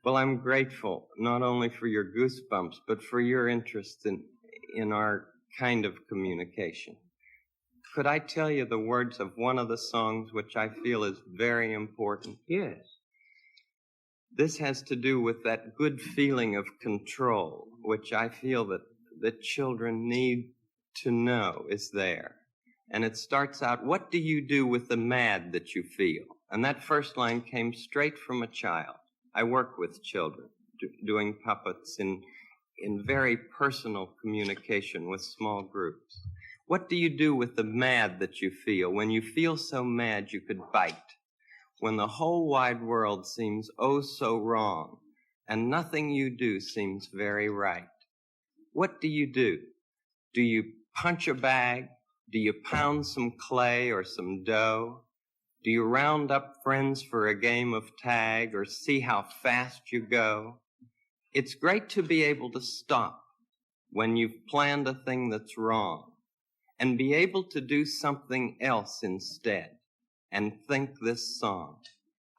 Well, I'm grateful not only for your goosebumps, but for your interest in our kind of communication. Could I tell you the words of one of the songs which I feel is very important? Yes. This has to do with that good feeling of control, which I feel that children need to know is there. And it starts out, what do you do with the mad that you feel? And that first line came straight from a child. I work with children, doing puppets in very personal communication with small groups. What do you do with the mad that you feel? When you feel so mad you could bite. When the whole wide world seems oh so wrong, and nothing you do seems very right. What do you do? Do you punch a bag? Do you pound some clay or some dough? Do you round up friends for a game of tag or see how fast you go? It's great to be able to stop when you've planned a thing that's wrong and be able to do something else instead. And think this song.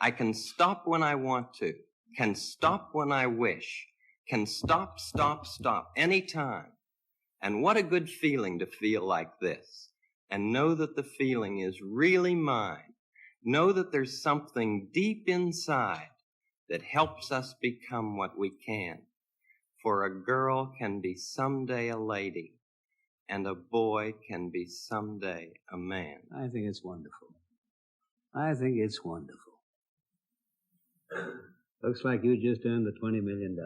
I can stop when I want to, can stop when I wish, can stop, anytime. And what a good feeling to feel like this, and know that the feeling is really mine. Know that there's something deep inside that helps us become what we can. For a girl can be someday a lady, and a boy can be someday a man. I think it's wonderful. I think it's wonderful. Looks like you just earned the $20 million.